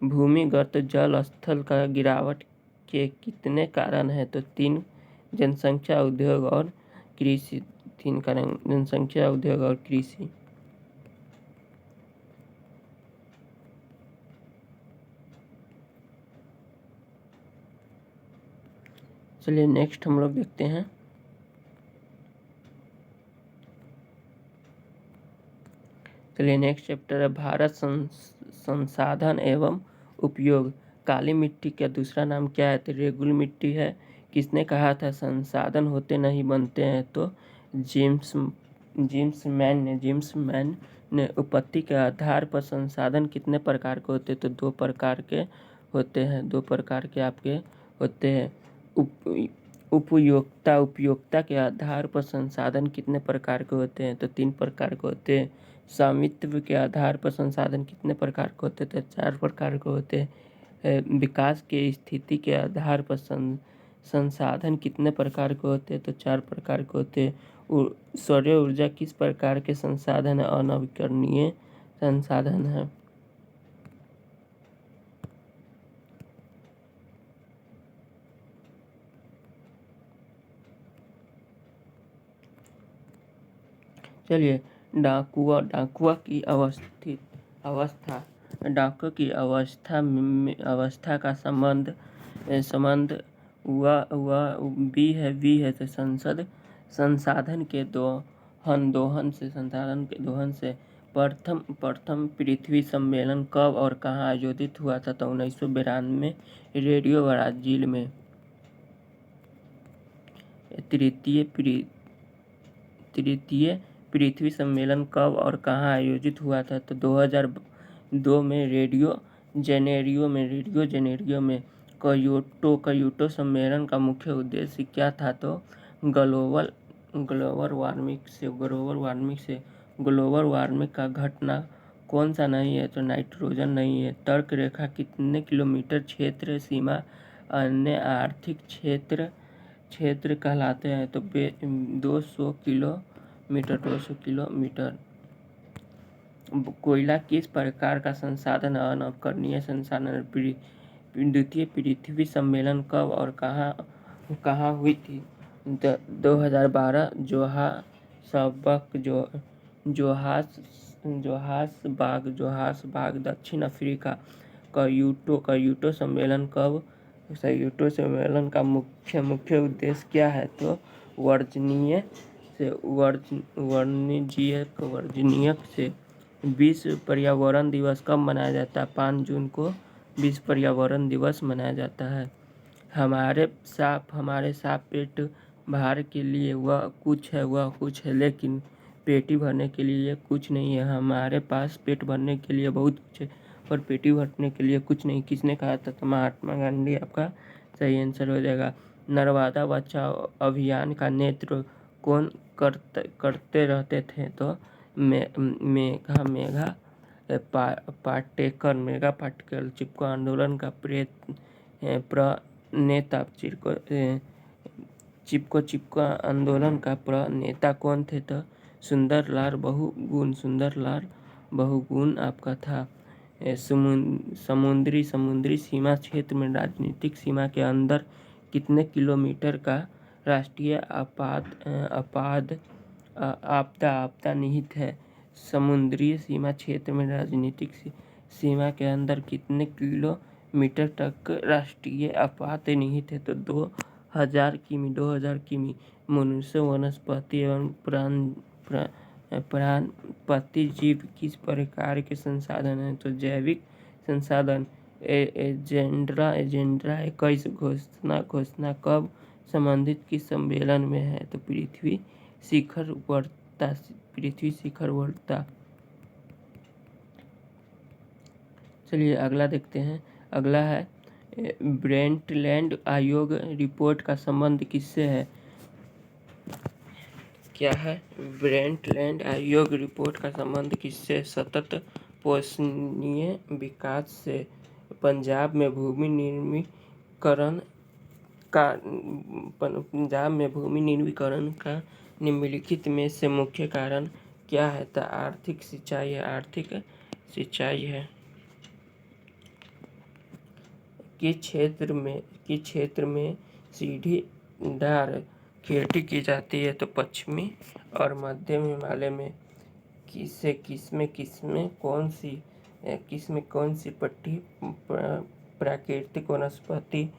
भूमिगत जल स्तर का गिरावट के कितने कारण हैं? तो 3, जनसंख्या, उद्योग और कृषि। 3 कारण, जनसंख्या, उद्योग और कृषि। चलिए नेक्स्ट हम लोग देखते हैं, नेक्स्ट चैप्टर है भारत संसाधन एवं उपयोग। काली मिट्टी का दूसरा नाम क्या है? तो रेगुल मिट्टी है। किसने कहा था संसाधन होते नहीं बनते हैं? तो जेम्स मैन ने उत्पत्ति के आधार पर संसाधन कितने प्रकार के होते हैं? तो 2 प्रकार के होते हैं। 2 प्रकार के आपके होते हैं। उपयोगिता के आधार पर संसाधन कितने प्रकार के होते हैं? तो 3 प्रकार के होते हैं। स्वामित्व के आधार पर संसाधन कितने प्रकार के होते हैं? तो 4 प्रकार के होते हैं। विकास के स्थिति के आधार पर संसाधन कितने प्रकार के होते हैं? तो 4 प्रकार के होते हैं। सौर ऊर्जा किस प्रकार के संसाधन है? अनवीकरणीय संसाधन है। चलिए डाकुआ की अवस्था का संबंध वी है तो संसाधन के दोहन से। प्रथम पृथ्वी सम्मेलन कब और कहाँ आयोजित हुआ था? तो 1992 रेडियो ब्राजील में। तृतीय पृथ्वी सम्मेलन कब और कहाँ आयोजित हुआ था? तो 2002 में रेडियो रियो जेनेरियो में क्योटो सम्मेलन का मुख्य उद्देश्य क्या था? तो ग्लोबल वार्मिंग का घटना कौन सा नहीं है? तो नाइट्रोजन नहीं है। तर्क रेखा कितने किलोमीटर क्षेत्र सीमा अन्य आर्थिक क्षेत्र कहलाते हैं? तो 200 किलोमीटर। कोयला किस प्रकार का संसाधन है? अनवकरणीय संसाधन। द्वितीय पृथ्वी सम्मेलन कब और कहाँ हुई थी? 2012 जोहान्सबर्ग दक्षिण अफ्रीका। क्योटो सम्मेलन कब? क्योटो सम्मेलन का मुख्य उद्देश्य क्या है? तो वाणिज्यिक से। विश्व पर्यावरण दिवस कब मनाया जाता है? 5 जून को विश्व पर्यावरण दिवस मनाया जाता है। हमारे साफ पेट भर के लिए वह कुछ है, लेकिन पेटी भरने के लिए कुछ नहीं है। हमारे पास पेट भरने के लिए बहुत कुछ है, पर पेटी भरने के लिए कुछ नहीं। किसने कहा था? तो महात्मा गांधी आपका सही आंसर हो जाएगा। नर्मदा बचाओ अभियान का नेतृत्व कौन करते रहते थे? तो मेघा पाटेकर। चिपको आंदोलन का प्रणेता चिपको आंदोलन का प्रणेता कौन थे? तो सुंदरलाल बहुगुण आपका था। समुद्री सीमा क्षेत्र में राजनीतिक सीमा के अंदर कितने किलोमीटर का राष्ट्रीय आपदा निहित है? समुद्री सीमा क्षेत्र में राजनीतिक सीमा के अंदर कितने किलोमीटर तक राष्ट्रीय आपदा निहित है? तो 2000 किमी। मनुष्य, वनस्पति एवं प्राणपति जीव किस प्रकार के संसाधन हैं? तो जैविक संसाधन। एजेंडा 21 घोषणा कब संबंधित किस सम्मेलन में है? तो पृथ्वी शिखर वार्ता। चलिए अगला देखते हैं। अगला है ब्रेंटलैंड आयोग रिपोर्ट का संबंध किससे है? क्या है? ब्रेंटलैंड आयोग रिपोर्ट का संबंध किससे? सतत पोषणीय विकास से। पंजाब में भूमि निर्वीकरण का निम्नलिखित में से मुख्य कारण क्या है? तो आर्थिक सिंचाई है। किस क्षेत्र में सीढ़ीदार खेती की जाती है? तो पश्चिमी और मध्य हिमालय में। किसमें कौन सी पट्टी प्राकृतिक वनस्पति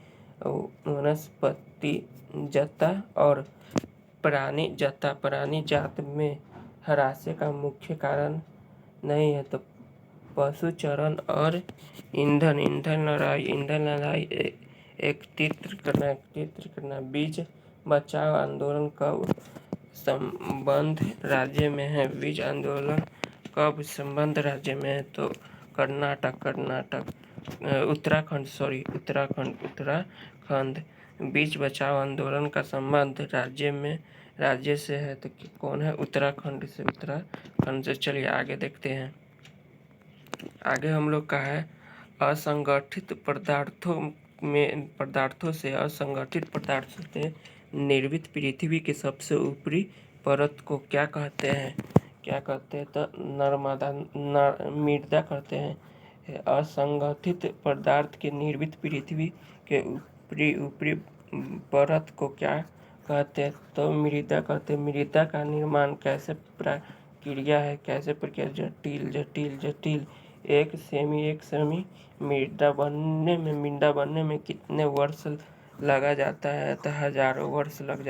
जाता और प्राणी जात में ह्रास का मुख्य कारण नहीं है? तो पशु चरण और ईंधन लड़ाई एकत्रित करना। बीज बचाओ आंदोलन कब संबंध राज्य में है? बीज आंदोलन कब संबंध राज्य में है? तो उत्तराखंड। बीज बचाओ आंदोलन का संबंध राज्य से है, तो कौन है? उत्तराखंड से। चलिए आगे देखते हैं। आगे हम लोग का है असंगठित पदार्थों से निर्मित पृथ्वी के सबसे ऊपरी परत को क्या कहते हैं? तो मृदा कहते हैं। असंगठित पदार्थ के निर्मित पृथ्वी के ऊपरी परत को क्या कहते हैं? तो मृदा कहते हैं। मृदा का निर्माण कैसे प्रक्रिया? जटिल। एक सेमी मृदा बनने में कितने वर्ष लगा जाता है? तो हजारों वर्ष लग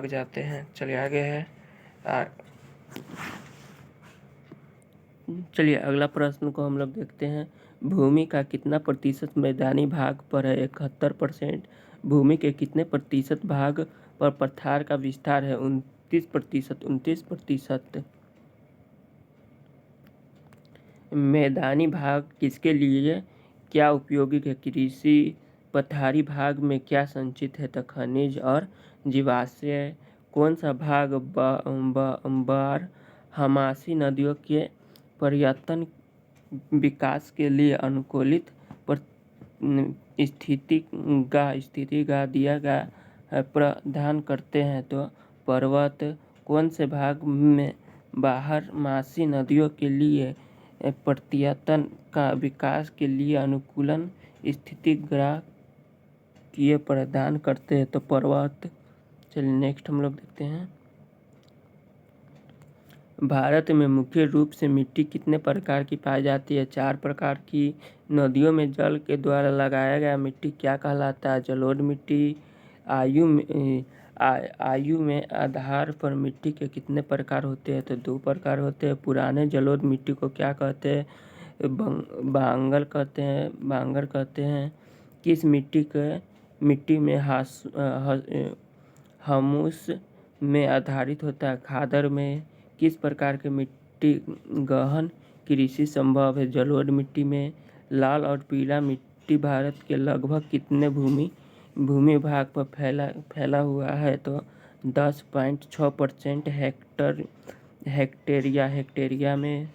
जाते हैं। चलिए आगे है। चलिए अगला प्रश्न को हम लोग देखते हैं। भूमि का कितना प्रतिशत मैदानी भाग पर है? 71%। भूमि के कितने प्रतिशत भाग पर पठार का विस्तार है? 29%। मैदानी भाग किसके लिए क्या उपयोगी है? कृषि। पठारी भाग में क्या संचित है? तो खनिज और जीवाश्म। कौन सा भाग बारहमासी नदियों के पर्यटन विकास के लिए अनुकूलित स्थितिगा दिया गया है प्रदान करते हैं? तो पर्वत। कौन से भाग में बारहमासी नदियों के लिए पर्यटन का विकास के लिए अनुकूलन स्थितिग्रह किए प्रदान करते हैं? तो पर्वत। चलिए नेक्स्ट हम लोग देखते हैं। भारत में मुख्य रूप से मिट्टी कितने प्रकार की पाई जाती है? 4 प्रकार की। नदियों में जल के द्वारा लगाया गया मिट्टी क्या कहलाता है? जलोढ़ मिट्टी। आयु में आधार पर मिट्टी के कितने प्रकार होते हैं? तो 2 प्रकार होते हैं। पुराने जलोढ़ मिट्टी को क्या कहते हैं? बांगर कहते हैं। किस मिट्टी में हमुस में आधारित होता है? खादर में। किस प्रकार की मिट्टी गहन कृषि संभव है? जलोढ़ मिट्टी में। लाल और पीला मिट्टी भारत के लगभग कितने भूमि भाग पर फैला हुआ है? तो 10.6% हेक्टेरिया में।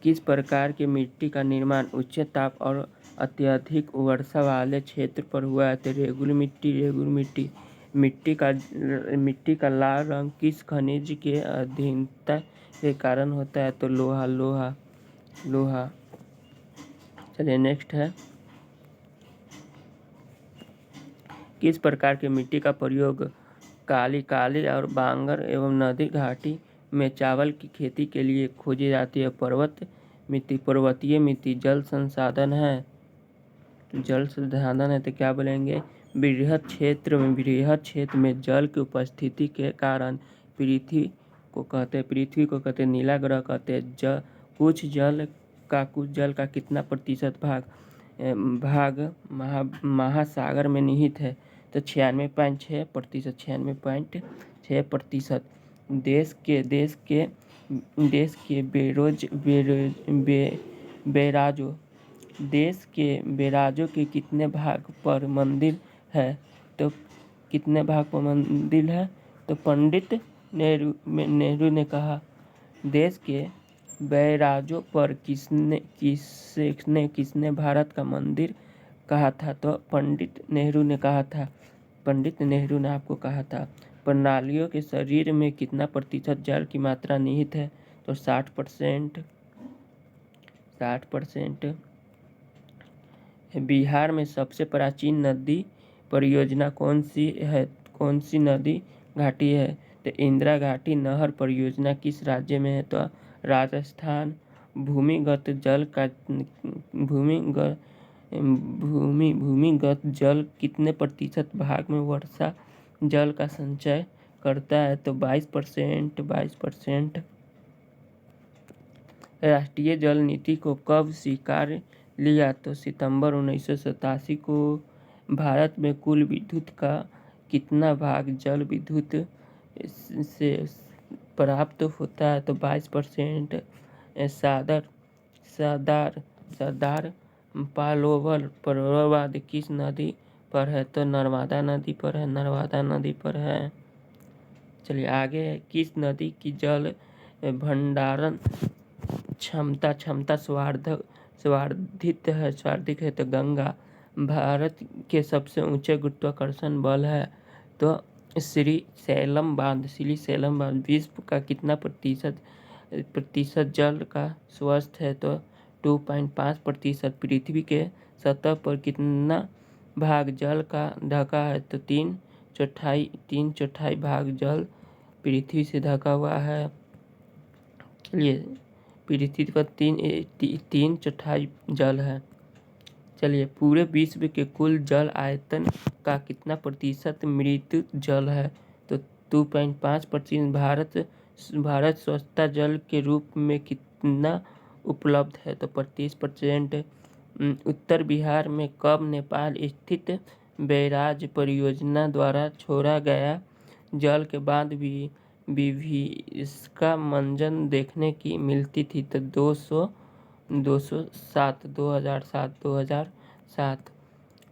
किस प्रकार की मिट्टी का निर्माण उच्च ताप और अत्यधिक वर्षा वाले क्षेत्र पर हुआ है? तो रेगुल मिट्टी। मिट्टी का लाल रंग किस खनिज के अधीनता के कारण होता है? तो लोहा। चलिए नेक्स्ट है। किस प्रकार की मिट्टी का प्रयोग काली और बांगर एवं नदी घाटी में चावल की खेती के लिए खोजी जाती है? पर्वतीय मिट्टी। जल संसाधन है तो क्या बोलेंगे? बृहद क्षेत्र में जल की उपस्थिति के कारण पृथ्वी को कहते हैं नीला ग्रह कहते हैं। कुछ जल का कितना प्रतिशत भाग महासागर में निहित है? तो 96.6%। देश के बैराजों के कितने भाग पर मंदिर है? तो कितने भाग पर मंदिर है? तो पंडित नेहरू ने कहा। देश के बैराजों पर किसने भारत का मंदिर कहा था? तो पंडित नेहरू ने कहा था। पंडित नेहरू ने आपको कहा था। प्रणालियों के शरीर में कितना प्रतिशत जल की मात्रा निहित है? तो 60%। बिहार में सबसे प्राचीन नदी परियोजना कौन सी नदी घाटी है? तो इंदिरा घाटी नहर परियोजना किस राज्य में है? तो राजस्थान। भूमिगत जल कितने प्रतिशत भाग में वर्षा जल का संचय करता है? तो 22%। राष्ट्रीय जल नीति को कब स्वीकार लिया? तो सितंबर 1987 को। भारत में कुल विद्युत का कितना भाग जल विद्युत से प्राप्त होता है? तो 22%। सरदार पालोवर प्रवाद किस नदी पर है? तो नर्मदा नदी पर है। चलिए आगे। किस नदी की जल भंडारण क्षमता सर्वाधिक है? तो गंगा। भारत के सबसे ऊंचे गुरुत्वाकर्षण बल है? तो श्रीशैलम बांध। विश्व का कितना प्रतिशत जल का स्वस्थ है? तो 2.5%। पृथ्वी के सतह पर कितना भाग जल का ढका है? तो 3/4 भाग जल पृथ्वी से ढका हुआ है। चलिए पृथ्वी पर 3/4 जल है। चलिए पूरे विश्व के कुल जल आयतन का कितना प्रतिशत मृत जल है? तो 2.5%। भारत स्वच्छता जल के रूप में कितना उपलब्ध है? तो 35%। उत्तर बिहार में कब नेपाल स्थित बैराज परियोजना द्वारा छोड़ा गया जल के बाद भी विभीषका मंजन देखने की मिलती थी। तो 2007 2007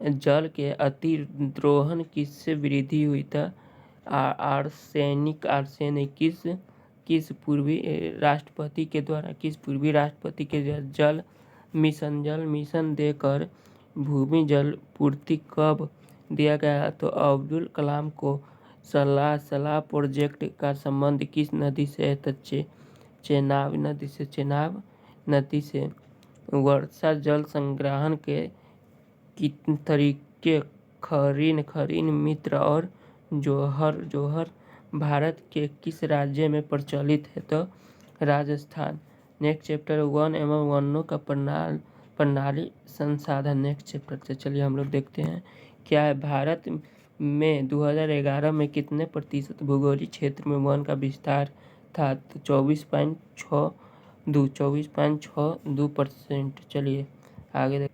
जल के अतिद्रोहन किससे वृद्धि हुई? था आर्सेनिक किस पूर्वी राष्ट्रपति के द्वारा जल मिशन देकर भूमि जल पूर्ति कब दिया गया? तो अब्दुल कलाम को। सलाला प्रोजेक्ट का संबंध किस नदी से है? तो चेनाब नदी से। वर्षा जल संग्रहण के कितने तरीके खरीन मित्र और जोहर भारत के किस राज्य में प्रचलित है? तो राजस्थान। नेक्स्ट चैप्टर वन एवं वनों का प्रणाली संसाधन। नेक्स्ट चैप्टर से चलिए हम लोग देखते हैं क्या है। भारत में 2011 में कितने प्रतिशत भौगोलिक क्षेत्र में वन का विस्तार था? तो 24.62%। चलिए आगे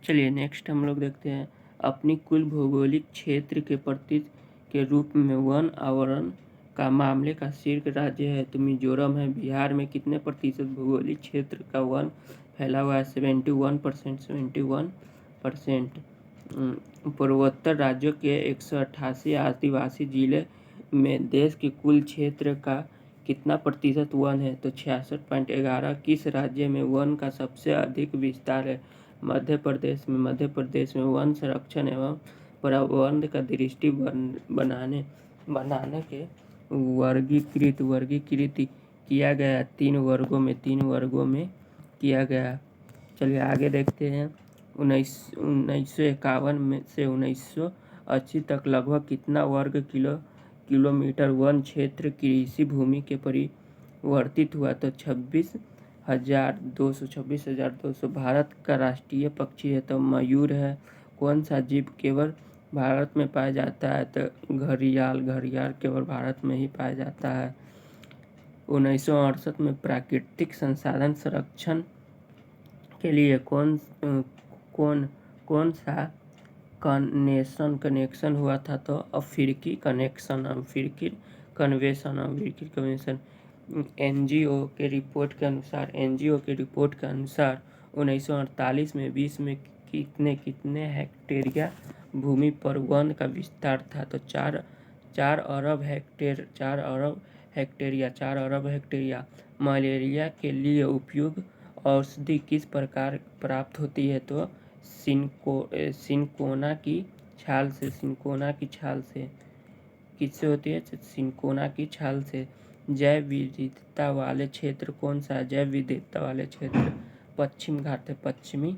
चलिए नेक्स्ट हम लोग देखते हैं अपनी कुल भौगोलिक क्षेत्र के प्रतिशत के रूप में वन आवरण का मामले का शीर्ष राज्य है तो मिजोरम है। बिहार में कितने प्रतिशत भौगोलिक क्षेत्र का वन फैला हुआ है? 71%। पूर्वोत्तर राज्यों के 188 आदिवासी जिले में देश के कुल क्षेत्र का कितना प्रतिशत वन है? तो 66.11। किस राज्य में वन का सबसे अधिक विस्तार है? मध्य प्रदेश में वन संरक्षण एवं प्रबंधन का दृष्टि बनाने के वर्गीकृत किया गया 3 वर्गों में किया गया। चलिए आगे देखते हैं 1951 में से 1980 तक लगभग कितना वर्ग किलोमीटर वन क्षेत्र कृषि भूमि के परिवर्तित हुआ? तो 26,200। भारत का राष्ट्रीय पक्षी है तो मयूर है। कौन सा जीव केवल भारत में पाया जाता है? तो घड़ियाल केवल भारत में ही पाया जाता है। 1968 में प्राकृतिक संसाधन संरक्षण के लिए कौन सा कन्वेंशन हुआ था? तो अफ्रीकी कन्वेंशन। एनजीओ के रिपोर्ट के अनुसार 1948 में विश्व में कितने हेक्टेरिया भूमि पर वन का विस्तार था? तो 4 अरब हेक्टेरिया। मलेरिया के लिए उपयुक्त औषधि किस प्रकार प्राप्त होती है? तो सिनकोना की छाल से। किससे होती है? सिनकोना की छाल से। जैव विविधता वाले क्षेत्र कौन सा है? जैव विविधता वाले क्षेत्र पश्चिमी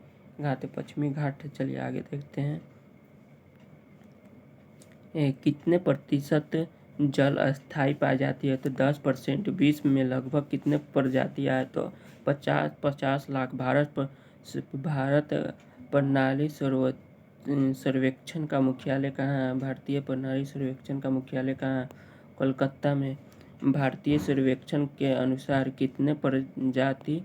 घाट। चलिए आगे देखते हैं कितने प्रतिशत जल अस्थायी पाई जाती है? तो 10%। विश्व में लगभग कितने प्रजातियां है? तो 50 लाख। भारत प्रणाली सर्वेक्षण का मुख्यालय कहाँ है? भारतीय प्रणाली सर्वेक्षण का मुख्यालय कहाँ है? कोलकाता में। भारतीय सर्वेक्षण के अनुसार कितने प्रजाति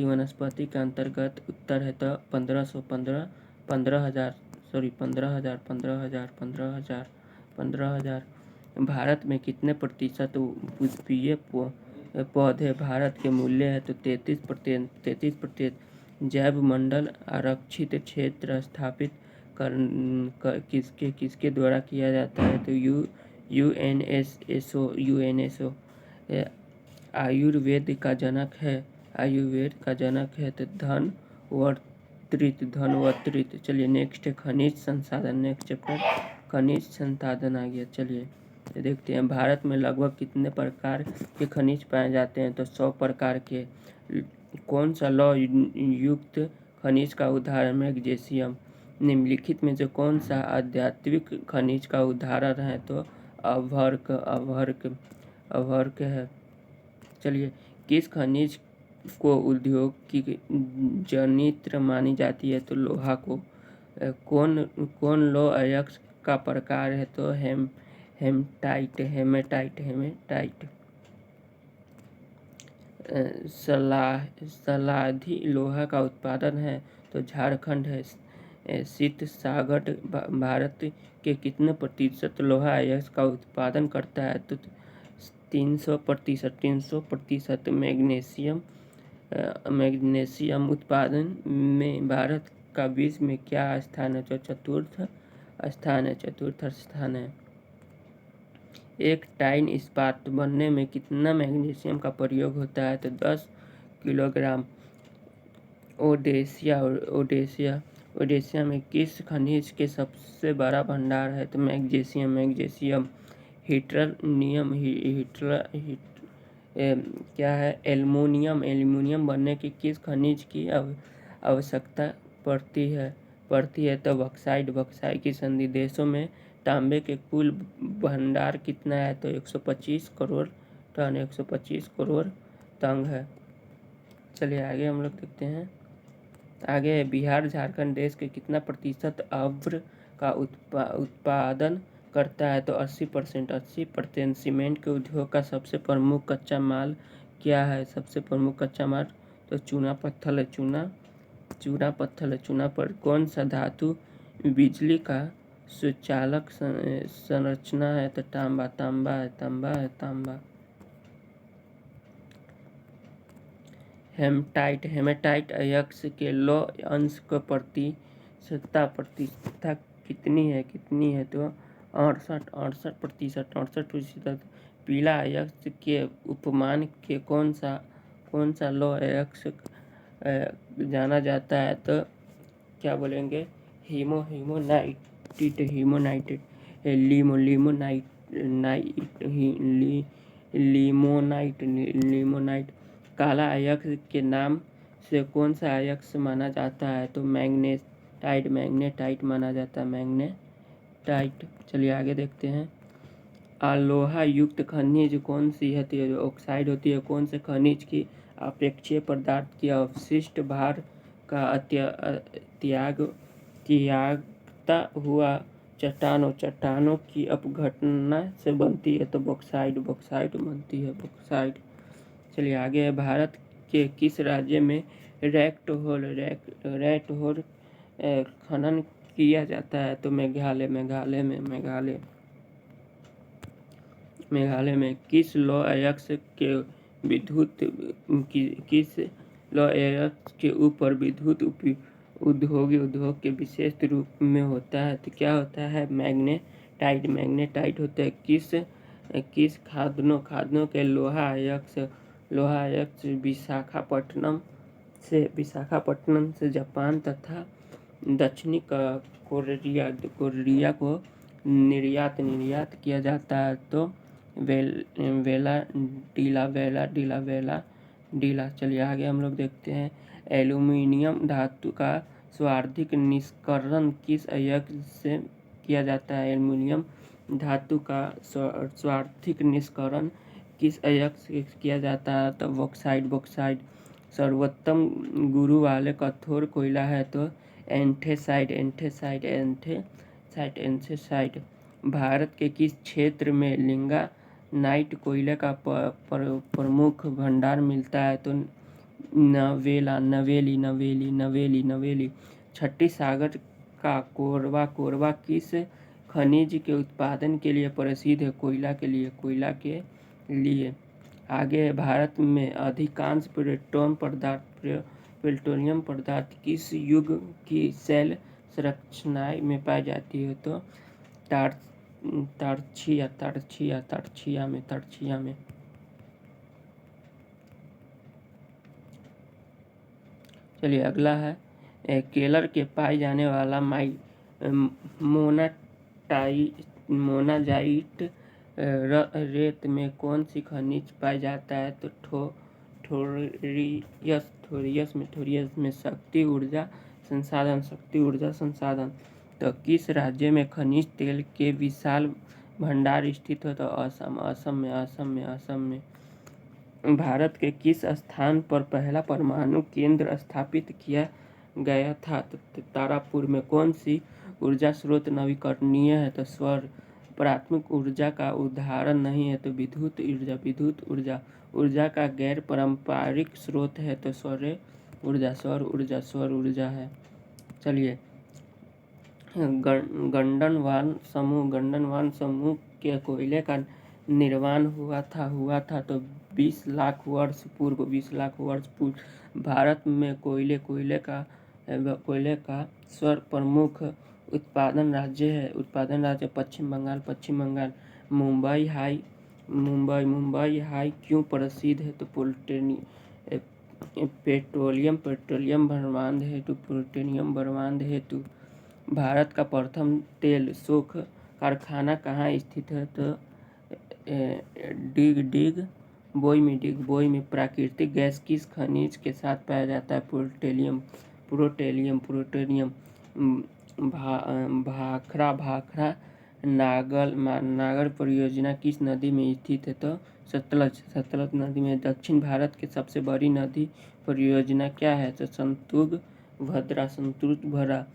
वनस्पति के अंतर्गत उत्तर है? तो 15,000। भारत में कितने प्रतिशत पुष्पीय पौधे भारत के मूल्य है? तो 33%। जैव मंडल आरक्षित क्षेत्र स्थापित किसके द्वारा किया जाता है? तो यूएनएसओ आयुर्वेद का जनक है तो धनवंतरित। चलिए नेक्स्ट है खनिज संसाधन। नेक्स्ट चैप्टर खनिज संसाधन आ गया। चलिए देखते हैं भारत में लगभग कितने प्रकार के खनिज पाए जाते हैं? तो 100 प्रकार के। कौन सा लौह युक्त खनिज का उदाहरण मैग्नीशियम। निम्नलिखित में से कौन सा आध्यात्मिक खनिज का उदाहरण है? तो अभ्रक है। चलिए किस खनिज को उद्योग की जनित्र मानी जाती है? तो लोहा को। कौन लौह अयस्क का प्रकार है? तो हेमेटाइट। सलाधी लोहा का उत्पादन है तो झारखंड है। शीत सागर भारत के कितने प्रतिशत लोहा अयस्क का उत्पादन करता है? तो 300%। 300%। मैग्नीशियम उत्पादन में भारत का विश्व में क्या स्थान है? तो चतुर्थ स्थान है। एक टन इस्पात बनने में कितना मैग्नीशियम का प्रयोग होता है? तो 10 किलोग्राम। ओडेसिया में किस खनिज के सबसे बड़ा भंडार है? तो मैग्नीशियम। क्या है? एल्युमिनियम बनने की किस खनिज की आवश्यकता पड़ती है? तो बक्साइट की संधि देशों में तांबे के कुल भंडार कितना है? तो 125 करोड़ टन। 125 करोड़ टन है। चलिए आगे हम लोग देखते हैं। आगे बिहार झारखंड देश के कितना प्रतिशत अब्र का उत्पादन करता है? तो 80%। 80%। सीमेंट के उद्योग का सबसे प्रमुख कच्चा माल क्या है? सबसे प्रमुख कच्चा माल तो चूना पत्थर है। चूना पर कौन सा धातु बिजली का सुचालक संरचना है? तो तांबा। हेमेटाइट अयस्क के लौह अंश की प्रतिशतता कितनी है? तो 68%। पीला अयस्क के उपमान के कौन सा लौह अयस्क जाना जाता है? तो क्या बोलेंगे? लिमोनाइट। काला अयस्क के नाम से कौन सा अयस्क माना जाता है? तो मैग्नेटाइट माना जाता है। मैग्नेटाइट। चलिए आगे देखते हैं। अलोहा युक्त खनिज कौन सी है? तो ऑक्साइड होती है। कौन से खनिज की अपेक्षीय पदार्थ की अवशिष्ट भार का त्यागता हुआ चट्टानों की अपघटना से बनती है? तो बॉक्साइट बनती है। बॉक्साइट। चलिए आगे है। भारत के किस राज्य में रैट होल खनन किया जाता है? तो मेघालय में। किस लौह अयस्क के ऊपर विद्युत उद्योग के विशेष रूप में होता है? तो क्या होता है? मैग्नेटाइट होता है। किस खादों के लोहा अयस्क विशाखापट्टनम से जापान तथा दक्षिणी कोरिया को निर्यात किया जाता है? तो डीला। चलिए आगे हम लोग देखते हैं। एल्युमिनियम धातु का सर्वाधिक निष्कर्षण किस अयस्क से किया जाता है? एल्युमिनियम धातु का सर्वाधिक निष्कर्षण किस अयस्क से किया जाता है? तो बॉक्साइट। सर्वोत्तम गुण वाले कठोर कोयला है? तो एंथेसाइट। भारत के किस क्षेत्र में लिग्नाइट कोयले का प्रमुख भंडार मिलता है? तो नवेली। छठी सागर का कोरबा किस खनिज के उत्पादन के लिए प्रसिद्ध है? कोयला के लिए। आगे भारत में अधिकांश पेट्रोलियम पदार्थ किस युग की शैल संरचनाएं में पाई जाती है? तो तारछिया में। चलिए अगला है। केरल के पाए जाने वाला मोनाजाइट रेत में कौन सी खनिज पाया जाता है? तो थोरियस में। शक्ति ऊर्जा संसाधन। तो किस राज्य में खनिज तेल के विशाल भंडार स्थित है? तो असम में। भारत के किस स्थान पर पहला परमाणु केंद्र स्थापित किया गया था? तो तारापुर में। कौन सी ऊर्जा स्रोत नवीकरणीय है? तो सौर। प्राथमिक ऊर्जा का उदाहरण नहीं है? तो विद्युत ऊर्जा का गैर पारंपरिक स्रोत है? तो सौर ऊर्जा है। चलिए गंडनवान समूह के कोयले का निर्माण हुआ था तो 20 लाख वर्ष पूर्व भारत में कोयले का सर्वप्रमुख उत्पादन राज्य पश्चिम बंगाल। मुंबई हाई क्यों प्रसिद्ध है तो पेट्रोलियम बर्बाद हेतु। भारत का प्रथम तेल शोध कारखाना कहाँ स्थित है तो डिग बोई में। प्राकृतिक गैस किस खनिज के साथ पाया जाता है प्लूटोनियम। भाखड़ा नागर परियोजना किस नदी में स्थित है तो सतलज नदी में। दक्षिण भारत की सबसे बड़ी नदी परियोजना क्या है तो भद्रा।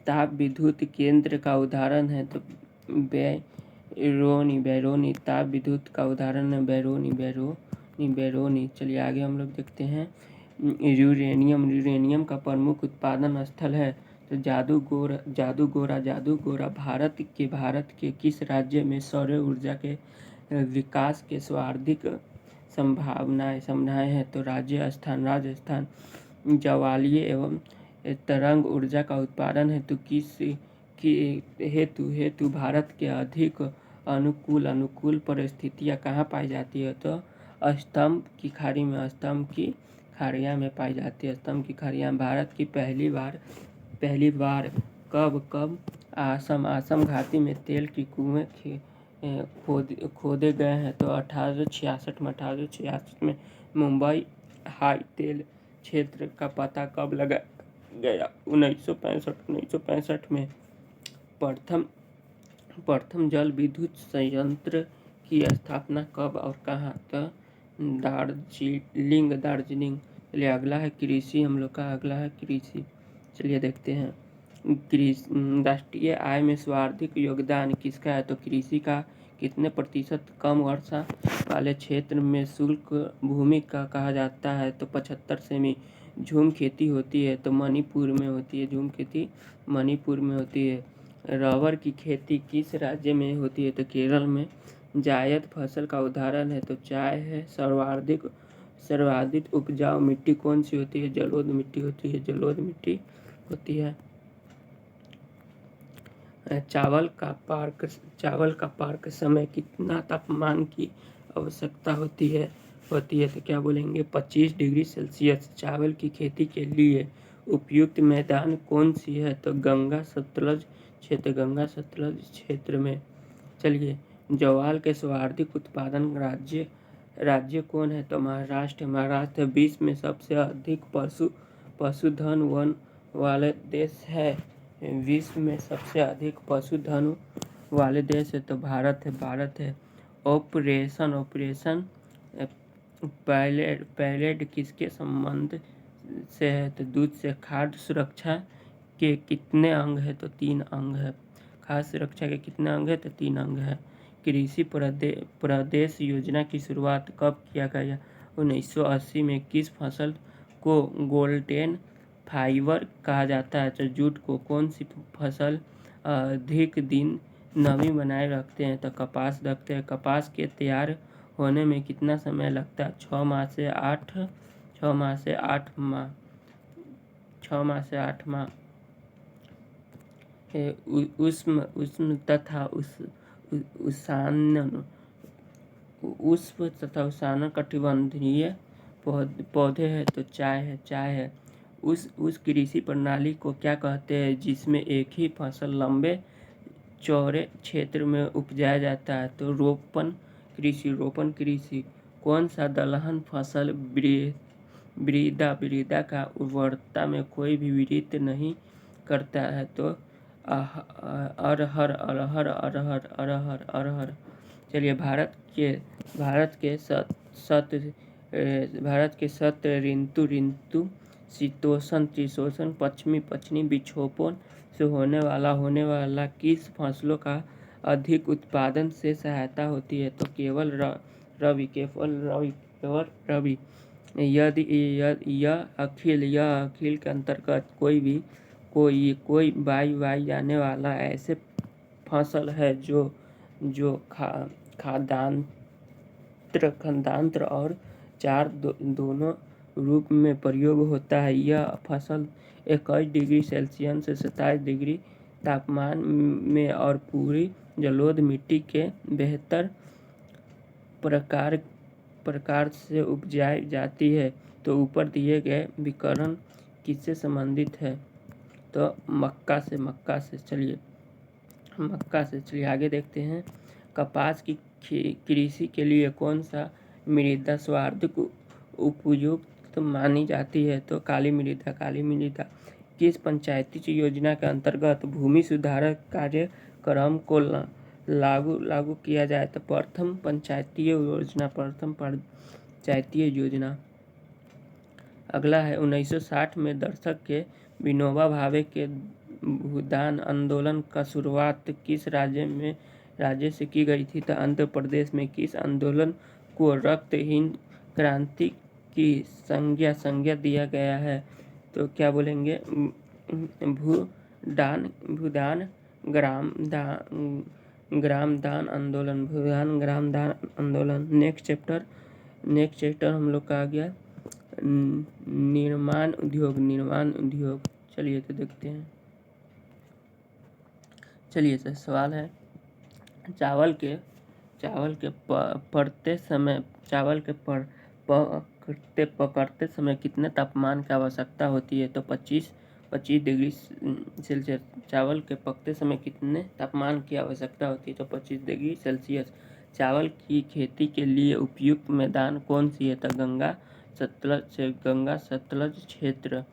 ताप विद्युत केंद्र का उदाहरण है तो बैरोनी। ताप विद्युत का उदाहरण है बैरोनी। चलिए आगे हम लोग देखते हैं। यूरेनियम का प्रमुख उत्पादन स्थल है तो जादूगोरा। भारत के किस राज्य में सौर ऊर्जा के विकास के सर्वाधिक संभावनाएं हैं तो राजस्थान। ज्वालीय एवं तरंग ऊर्जा का उत्पादन हेतु हेतु भारत के अधिक अनुकूल परिस्थितियां कहाँ पाई जाती है तो स्तंभ की खाड़ियाँ में पाई जाती है। स्तंभ की खाड़ियाँ। भारत की पहली बार कब आसम घाटी में तेल की कुएं खोदे गए हैं तो 1866 में। मुंबई हाई तेल क्षेत्र का पता कब लगा गया 1965 में। प्रथम जल विद्युत संयंत्र की स्थापना कब और कहाँ तो दार्जिलिंग। चलिए अगला है कृषि। हम लोग का अगला है कृषि। चलिए देखते हैं। राष्ट्रीय आय में सर्वाधिक योगदान किसका है तो कृषि का। कितने प्रतिशत कम वर्षा वाले क्षेत्र में शुष्क भूमि का कहा जाता है तो 75 सेमी। झूम खेती होती है तो मणिपुर में होती है। रबर की खेती किस राज्य में होती है तो केरल में। जायद फसल का उदाहरण है तो चाय है। सर्वाधिक उपजाऊ मिट्टी कौन सी होती है जलोढ़ मिट्टी होती है। चावल का पाक समय कितना तापमान की आवश्यकता होती है तो क्या बोलेंगे 25 डिग्री सेल्सियस। चावल की खेती के लिए उपयुक्त मैदान कौन सी है तो गंगा सतलज क्षेत्र में। चलिए ज्वार के सर्वाधिक उत्पादन राज्य कौन है तो महाराष्ट्र विश्व में सबसे अधिक पशुधन वन वाले देश है। विश्व में सबसे अधिक पशुधन वाले देश है तो भारत है। ऑपरेशन पैलेट किसके संबंध से है तो दूध से। खाद्य सुरक्षा के कितने अंग है तो 3 अंग है। खाद्य सुरक्षा के कितने अंग है तो 3 अंग है। कृषि प्रदेश योजना की शुरुआत कब किया गया 1980 में। किस फसल को गोल्डन फाइबर कहा जाता है तो जूट को। कौन सी फसल अधिक दिन नमी बनाए रखते हैं तो कपास रखते हैं। कपास के तैयार होने में कितना समय लगता है 6 माह से 8 माह। उष्ण तथा उष्ण कटिबंधीय पौधे हैं तो चाय है। उस कृषि प्रणाली को क्या कहते हैं जिसमें एक ही फसल लंबे चौड़े क्षेत्र में उपजाया जाता है तो रोपण कृषि। कौन सा दलहन फसल मृदा का उर्वरता में कोई भी वृद्धि नहीं करता है तो अरहर। चलिए भारत के सत ऋतु शीतोष्ण पश्चिमी विक्षोभों से होने वाला किस फसलों का अधिक उत्पादन से सहायता होती है तो केवल रबी। यदि यह अखिल के अंतर्गत कोई भी कोई बाई जाने वाला ऐसे फसल है जो खाद्यान्न और चार दोनों रूप में प्रयोग होता है। यह फसल 21 डिग्री सेल्सियस से 27 डिग्री तापमान में और पूरी जलोढ़ मिट्टी के बेहतर प्रकार से उपजाई जाती है। तो ऊपर दिए गए विकर्ण किससे संबंधित है? तो मक्का से चलिए आगे देखते हैं। कपास की कृषि के लिए कौन सा मृदा सर्वाधिक उपयुक्त मानी जाती है? तो काली मृदा। किस पंचायती योजना के अंतर्गत भूमि सुधार कार्यक्रम को लागू किया जाए? तो प्रथम पंचायतीय योजना। अगला है 1960 में दशक के विनोबा भावे के भूदान आंदोलन का शुरुआत किस राज्य से की गई थी? तो आंध्र प्रदेश में। किस आंदोलन को रक्तहीन क्रांति की संज्ञा दिया गया है? तो क्या बोलेंगे? भूदान ग्रामदान आंदोलन। नेक्स्ट चैप्टर हम लोग का आ गया निर्माण उद्योग। चलिए तो देखते हैं। चलिए सर, सवाल है चावल के पकते समय कितने तापमान की आवश्यकता होती है? तो 25 डिग्री सेल्सियस। चावल के पकते समय कितने तापमान की आवश्यकता होती है? तो 25 डिग्री सेल्सियस। चावल की खेती के लिए उपयुक्त मैदान कौन सी है? तो गंगा सतलज क्षेत्र।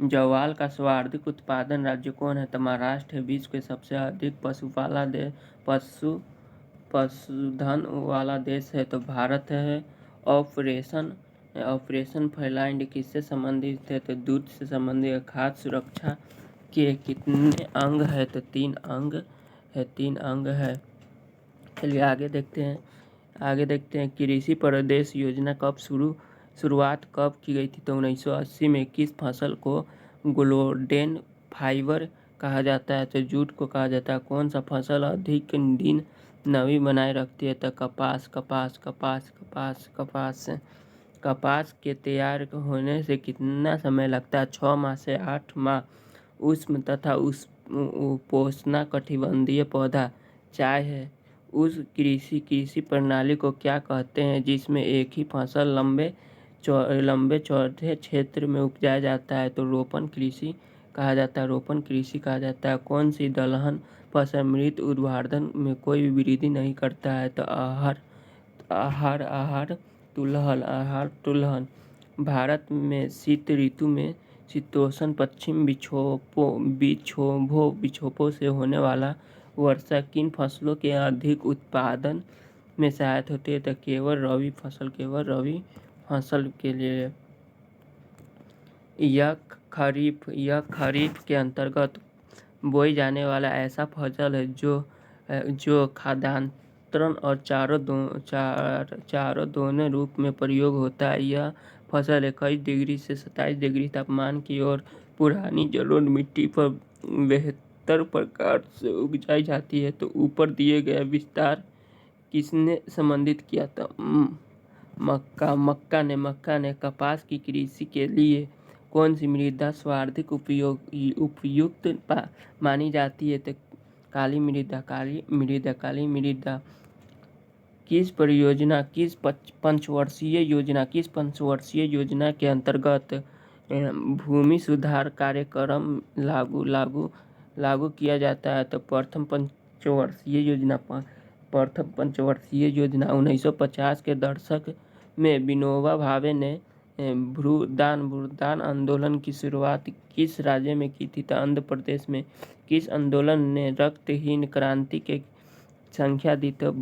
ज्वार का सर्वाधिक उत्पादन राज्य कौन है? तो महाराष्ट्र है। विश्व के सबसे अधिक पशुधन वाला देश है तो भारत है। ऑपरेशन फ्लैंड किससे संबंधित है? तो दूध से संबंधित है। खाद्य सुरक्षा के कितने अंग है? तो 3 अंग है। चलिए आगे देखते हैं। कृषि प्रदेश योजना शुरुआत कब की गई थी? तो 1980 में। किस फसल को गोल्डन फाइबर कहा जाता है? तो जूट को कहा जाता है। कौन सा फसल अधिक दिन नमी बनाए रखती है? तो कपास के तैयार होने से कितना समय लगता है? 6 माह से 8 माह। उष्ण तथा उपोष्णकटिबंधीय पौधा चाय है। उस कृषि प्रणाली को क्या कहते हैं जिसमें एक ही फसल लंबे चौड़े क्षेत्र में उपजाया जाता है? तो रोपण कृषि कहा जाता है। कौन सी दलहन फसल मृत ऊर्ध्वाधर में कोई भी वृद्धि नहीं करता है? तो आहर तुलहन। भारत में शीत ऋतु में शीतोष्ण पश्चिम विक्षोभों से होने वाला वर्षा किन फसलों के अधिक उत्पादन में सहायक होती है? तो केवल रबी फसल के लिए। यह खरीफ के अंतर्गत बोई जाने वाला ऐसा फसल है जो खाद्यान्न और चारों दोनों रूप में प्रयोग होता है। यह फसल 21 डिग्री से 27 डिग्री तापमान की और पुरानी जलोढ़ मिट्टी पर बेहतर प्रकार से उपजाई जाती है। तो ऊपर दिए गए विस्तार किसने संबंधित किया था? मक्का ने कपास की कृषि के लिए कौन सी मृदा सर्वाधिक उपयुक्त मानी जाती है? तो काली मृदा। किस पंचवर्षीय योजना के अंतर्गत भूमि सुधार कार्यक्रम लागू किया जाता है? तो प्रथम पंचवर्षीय योजना 1950 के दशक में विनोबा भावे ने भूदान आंदोलन की शुरुआत किस राज्य में की थी? तो आंध्र प्रदेश में। किस आंदोलन ने रक्तहीन क्रांति की संख्या दी? तो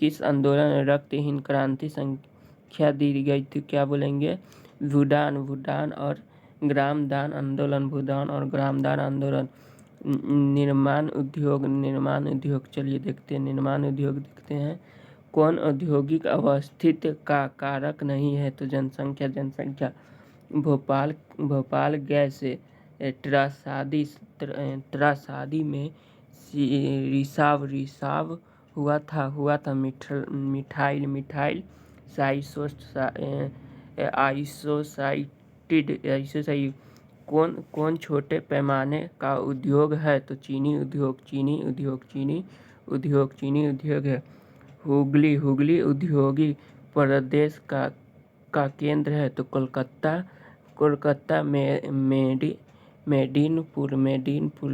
किस आंदोलन ने रक्तहीन क्रांति संख्या दी गई थी? क्या बोलेंगे? भूदान और ग्रामदान आंदोलन। निर्माण उद्योग। चलिए देखते हैं। निर्माण उद्योग देखते हैं। कौन औद्योगिक अवस्थित का कारक नहीं है? तो जनसंख्या। भोपाल गैस त्रासदी में रिसाव हुआ था। मिथाइल आइसोसाइड कौन छोटे पैमाने का उद्योग है? तो चीनी उद्योग है। हुगली औद्योगिक प्रदेश का केंद्र है। तो कोलकाता मेदिनीपुर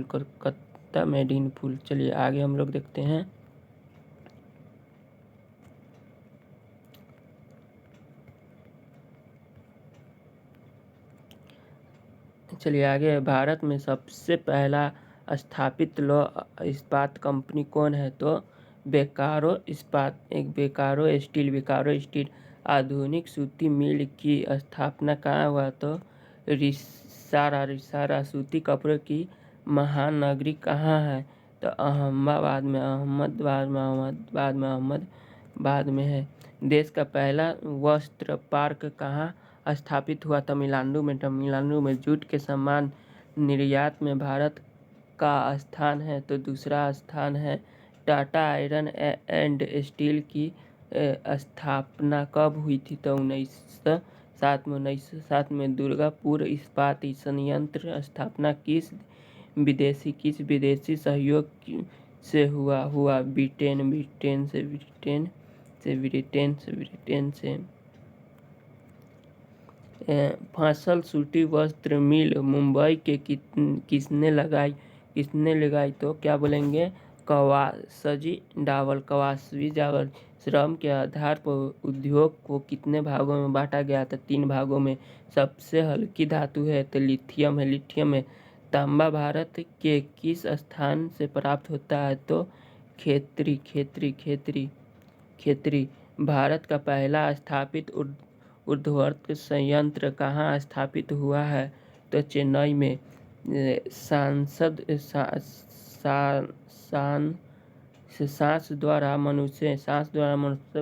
कोलकाता मेदिनीपुर। चलिए आगे हम लोग देखते हैं। चलिए आगे, भारत में सबसे पहला स्थापित लौह इस्पात कंपनी कौन है? तो बोकारो स्टील। आधुनिक सूती मिल की स्थापना कहाँ हुआ? तो रिसारा। सूती कपड़े की महानगरी कहाँ है? तो अहमदाबाद में है। देश का पहला वस्त्र पार्क कहाँ स्थापित हुआ? तमिलनाडु में। जूट के सामान निर्यात में भारत का स्थान है। तो दूसरा स्थान है। टाटा आयरन एंड स्टील की स्थापना कब हुई थी? तो 1907 में। दुर्गापुर इस्पात संयंत्र स्थापना किस विदेशी सहयोग से हुआ? ब्रिटेन से। फसल सूती वस्त्र मिल मुंबई के किसने लगाई? तो क्या बोलेंगे? कवासजी डाबर। श्रम के आधार पर उद्योग को कितने भागों में बांटा गया था? 3 भागों में। सबसे हल्की धातु है तो लिथियम है। तांबा भारत के किस स्थान से प्राप्त होता है? तो खेतरी। भारत का पहला स्थापित ऊर्ध्वाधर संयंत्र कहाँ स्थापित हुआ है? तो चेन्नई में। सांस द्वारा मनुष्य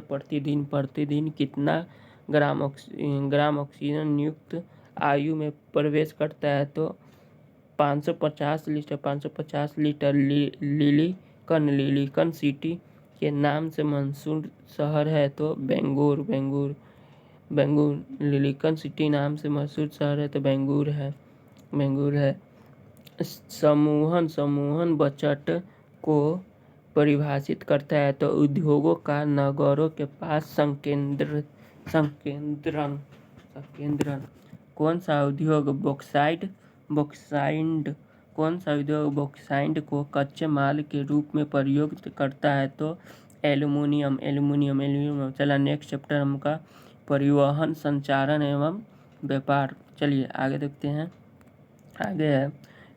प्रतिदिन कितना ग्राम ऑक्सीजन युक्त आयु में प्रवेश करता है? तो 550 लीटर। लिलिकन सिटी के नाम से मशहूर शहर है। तो बेंगूर। लिलिकन सिटी नाम से मशहूर शहर है तो बेंगूर है। समूहन बजट को परिभाषित करता है। तो उद्योगों का नगरों के पास संकेंद्रण। कौन सा उद्योग बॉक्साइट को कच्चे माल के रूप में प्रयोग करता है? तो एल्युमिनियम। चला नेक्स्ट चैप्टर हमका परिवहन, संचारण एवं व्यापार। चलिए आगे देखते हैं। आगे है,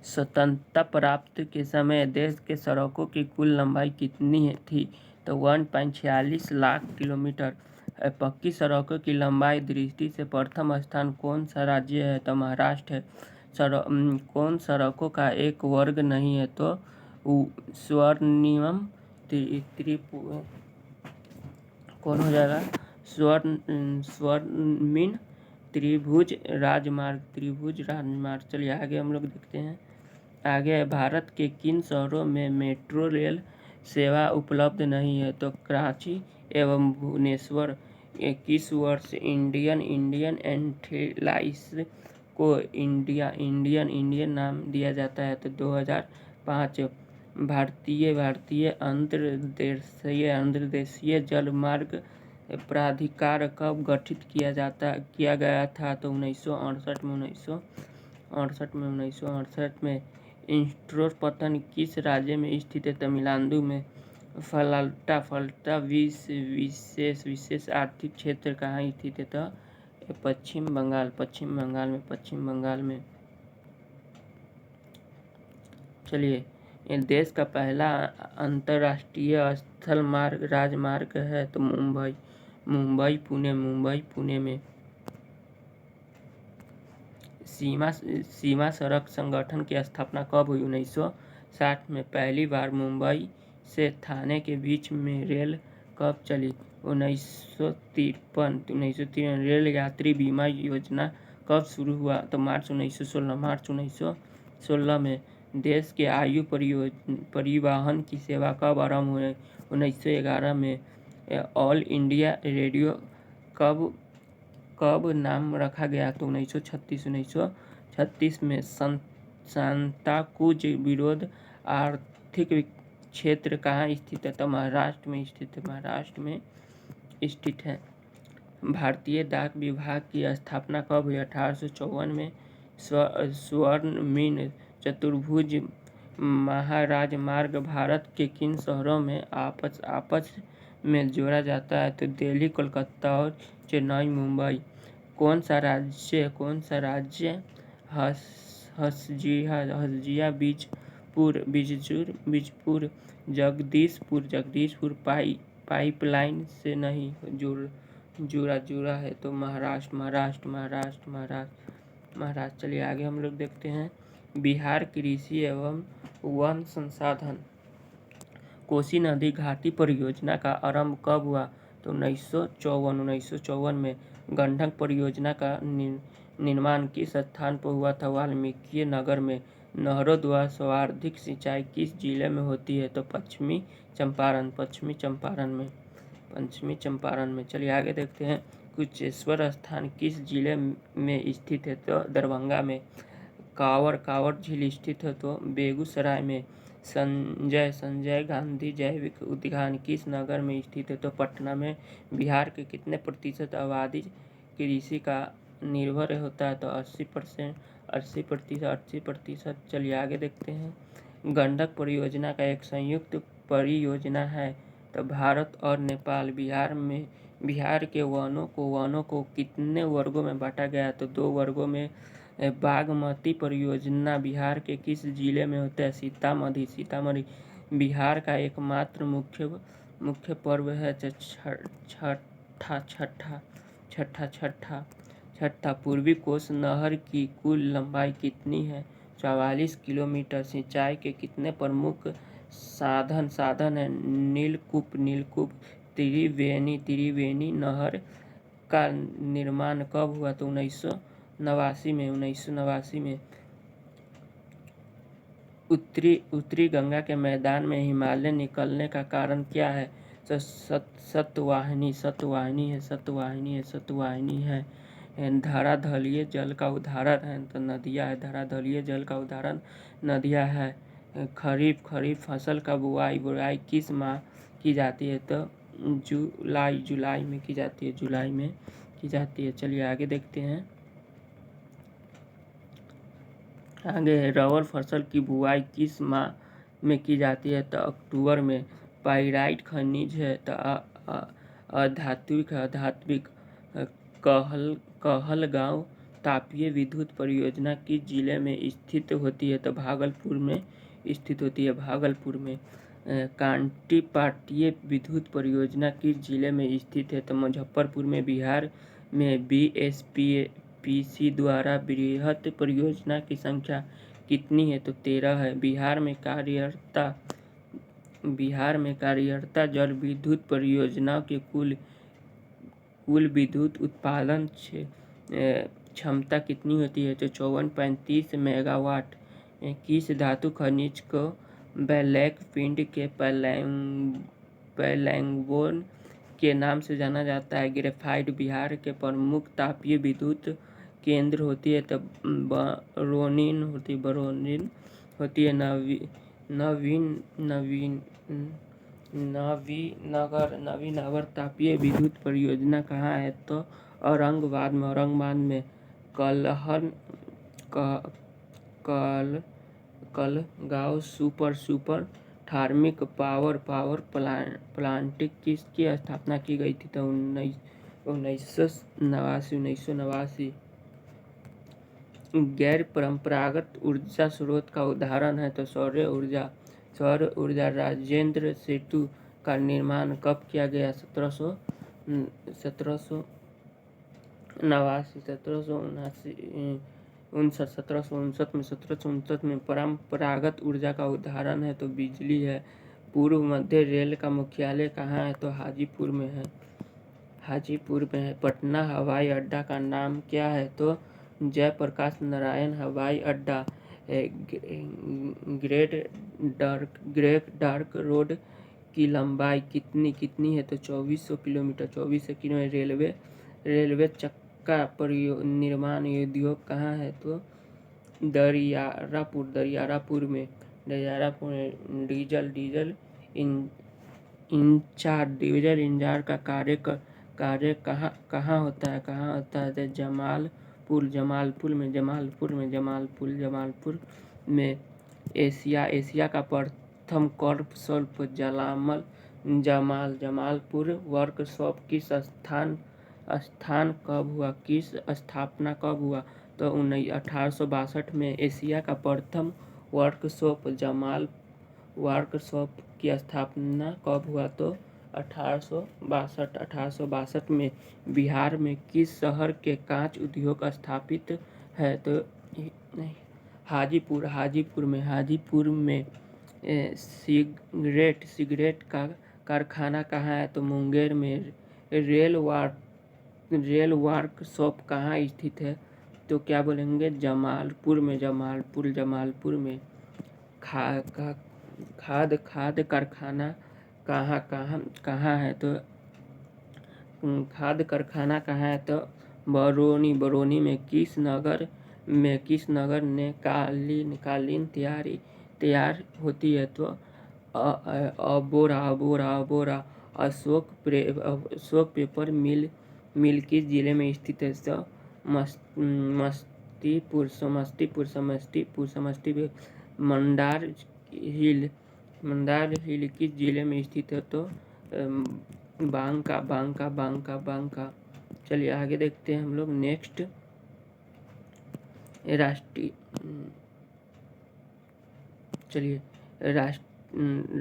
स्वतंत्रता प्राप्ति के समय देश के सड़कों की कुल लंबाई कितनी थी? तो 1.46 लाख किलोमीटर। पक्की सड़कों की लंबाई दृष्टि से प्रथम स्थान कौन सा राज्य है? तो महाराष्ट्र है। कौन सड़कों का एक वर्ग नहीं है? तो स्वर्णिम त्रिपुरा। कौन हो जाएगा? स्वर्णिम त्रिभुज राजमार्ग। चलिए आगे हम लोग देखते हैं। आगे, भारत के किन शहरों में मेट्रो रेल सेवा उपलब्ध नहीं है? तो कराची एवं भुवनेश्वर। किस वर्ष इंडियन एयरलाइंस को इंडियन नाम दिया जाता है? तो 2005। भारतीय अंतर्देशीय जलमार्ग प्राधिकार कब गठित किया गया था? तो 1968 में। इंद्रप्रस्थ किस राज्य में स्थित है? तमिलनाडु में। फलाटा विशेष आर्थिक क्षेत्र कहाँ स्थित है? तो पश्चिम बंगाल में। चलिए, देश का पहला अंतर्राष्ट्रीय स्थल राजमार्ग है तो मुंबई पुणे में। सीमा सड़क संगठन की स्थापना कब हुई? 1960 में। पहली बार मुंबई से थाने के बीच में रेल कब चली? 1953। रेल यात्री बीमा योजना कब शुरू हुआ? तो मार्च 1916। मार्च 1916 में। देश के आयु परिवहन की सेवा कब आरंभ हुई? 1911 में। ऑल इंडिया रेडियो कब कब नाम रखा गया? तो 1936। 1936 में। सांताक्रूज विरोध आर्थिक क्षेत्र कहाँ स्थित है? तो महाराष्ट्र में स्थित है। महाराष्ट्र में स्थित है। भारतीय डाक विभाग की स्थापना कब हुई? 1854 में। स्वर्णिम चतुर्भुज महाराजमार्ग भारत के किन शहरों में आपस में जोड़ा जाता है? तो दिल्ली, कोलकाता और चेन्नई, मुंबई। कौन सा राज्य हसजिया, बीजपुर, जगदीशपुर पाइपलाइन से नहीं जुड़ा है? तो महाराष्ट्र। चलिए आगे हम लोग देखते हैं। बिहार कृषि एवं वन संसाधन कोसी नदी घाटी परियोजना का आरंभ कब हुआ? तो 1954 में। गंडक परियोजना का निर्माण किस स्थान पर हुआ था? वाल्मीकि नगर में। नहरों द्वारा सर्वाधिक सिंचाई किस जिले में होती है? तो पश्चिमी चंपारण में। चलिए आगे देखते हैं। कुशेश्वर स्थान किस जिले में स्थित है? तो दरभंगा में। कांवर झील स्थित है तो बेगूसराय में। संजय गांधी जैविक उद्यान किस नगर में स्थित है? तो पटना में। बिहार के कितने प्रतिशत आबादी कृषि का निर्भर होता है? तो 80%। चलिए आगे देखते हैं। गंडक परियोजना का एक संयुक्त परियोजना है तो भारत और नेपाल। बिहार के वनों को कितने वर्गों में बांटा गया? तो 2 वर्गों में। बागमती परियोजना बिहार के किस जिले में होता है? सीतामढ़ी। बिहार का एकमात्र मुख्य पर्व है छठा। पूर्वी कोस नहर की कुल लंबाई कितनी है? 44 किलोमीटर। सिंचाई के कितने प्रमुख साधन है? नीलकूप। त्रिवेणी नहर का निर्माण कब हुआ? तो 1989 में। उत्तरी गंगा के मैदान में हिमालय निकलने का कारण क्या है? तो सतवाहिनी है। धरातलीय जल का उदाहरण है तो नदियाँ है। धरातलीय जल का उदाहरण नदियाँ है। खरीफ फसल का बुआई किस माह की जाती है? तो जुलाई में की जाती है। चलिए आगे देखते हैं। आगे रबर फसल की बुआई किस माह में की जाती है? तो अक्टूबर में। पाइराइट खनिज है तो अधात्विक। कहलगांव तापीय विद्युत परियोजना किस जिले में स्थित होती है? तो भागलपुर में स्थित होती है। कांटीपाटीय विद्युत परियोजना किस जिले में स्थित है? तो मुजफ्फरपुर में। बिहार में BSPC द्वारा बृहत परियोजना की संख्या कितनी है? तो 13 है। बिहार में कार्यरत जल विद्युत परियोजनाओं के कुल विद्युत उत्पादन क्षमता कितनी होती है? तो 5435 मेगावाट। किस धातु खनिज को ब्लैक पिंड के पैलेंगबोन के नाम से जाना जाता है? ग्रेफाइट। बिहार के प्रमुख तापीय विद्युत केंद्र होती है तो बरौनी होती है। नवीनगर तापीय विद्युत परियोजना कहाँ है? तो औरंगाबाद में। Kalgaon super thermic power plant किसकी स्थापना की गई थी? तो 1989। गैर परंपरागत ऊर्जा स्रोत का उदाहरण है तो सौर ऊर्जा। राजेंद्र सेतु का निर्माण कब किया गया? 1759 में। परंपरागत ऊर्जा का उदाहरण है तो बिजली है। पूर्व मध्य रेल का मुख्यालय कहाँ है? तो हाजीपुर में है। पटना हवाई अड्डा का नाम क्या है? तो जयप्रकाश नारायण हवाई अड्डा, ग्रेट डार्क रोड की लंबाई कितनी है? तो 2400 किलोमीटर। 2400 किलोमीटर। रेलवे चक्का निर्माण उद्योग कहाँ है? तो दरियारापुर में डीजल इंजन का कार्य कहाँ होता है? तो जमालपुर में एशिया का प्रथम वर्कशॉप जमालपुर वर्कशॉप किस स्थापना कब हुआ? तो 1862 में एशिया का प्रथम वर्कशॉप की स्थापना कब हुआ? तो 1862 में। बिहार में किस शहर के कांच उद्योग स्थापित है? तो हाजीपुर में सिगरेट का कारखाना कहाँ है? तो मुंगेर में। रेल वर्कशॉप कहाँ स्थित है? तो क्या बोलेंगे? जमालपुर में। खाद कारखाना कहाँ है? तो खाद कारखाना कहाँ है? तो बरौनी में। किस नगर ने कालीन तैयार होती है? तो अबोरा। अशोक पेपर मिल किस जिले में स्थित है? तो समस्तीपुर। मंदार हिल किस जिले में स्थित है? तो बांका। चलिए आगे देखते हैं हम लोग। नेक्स्ट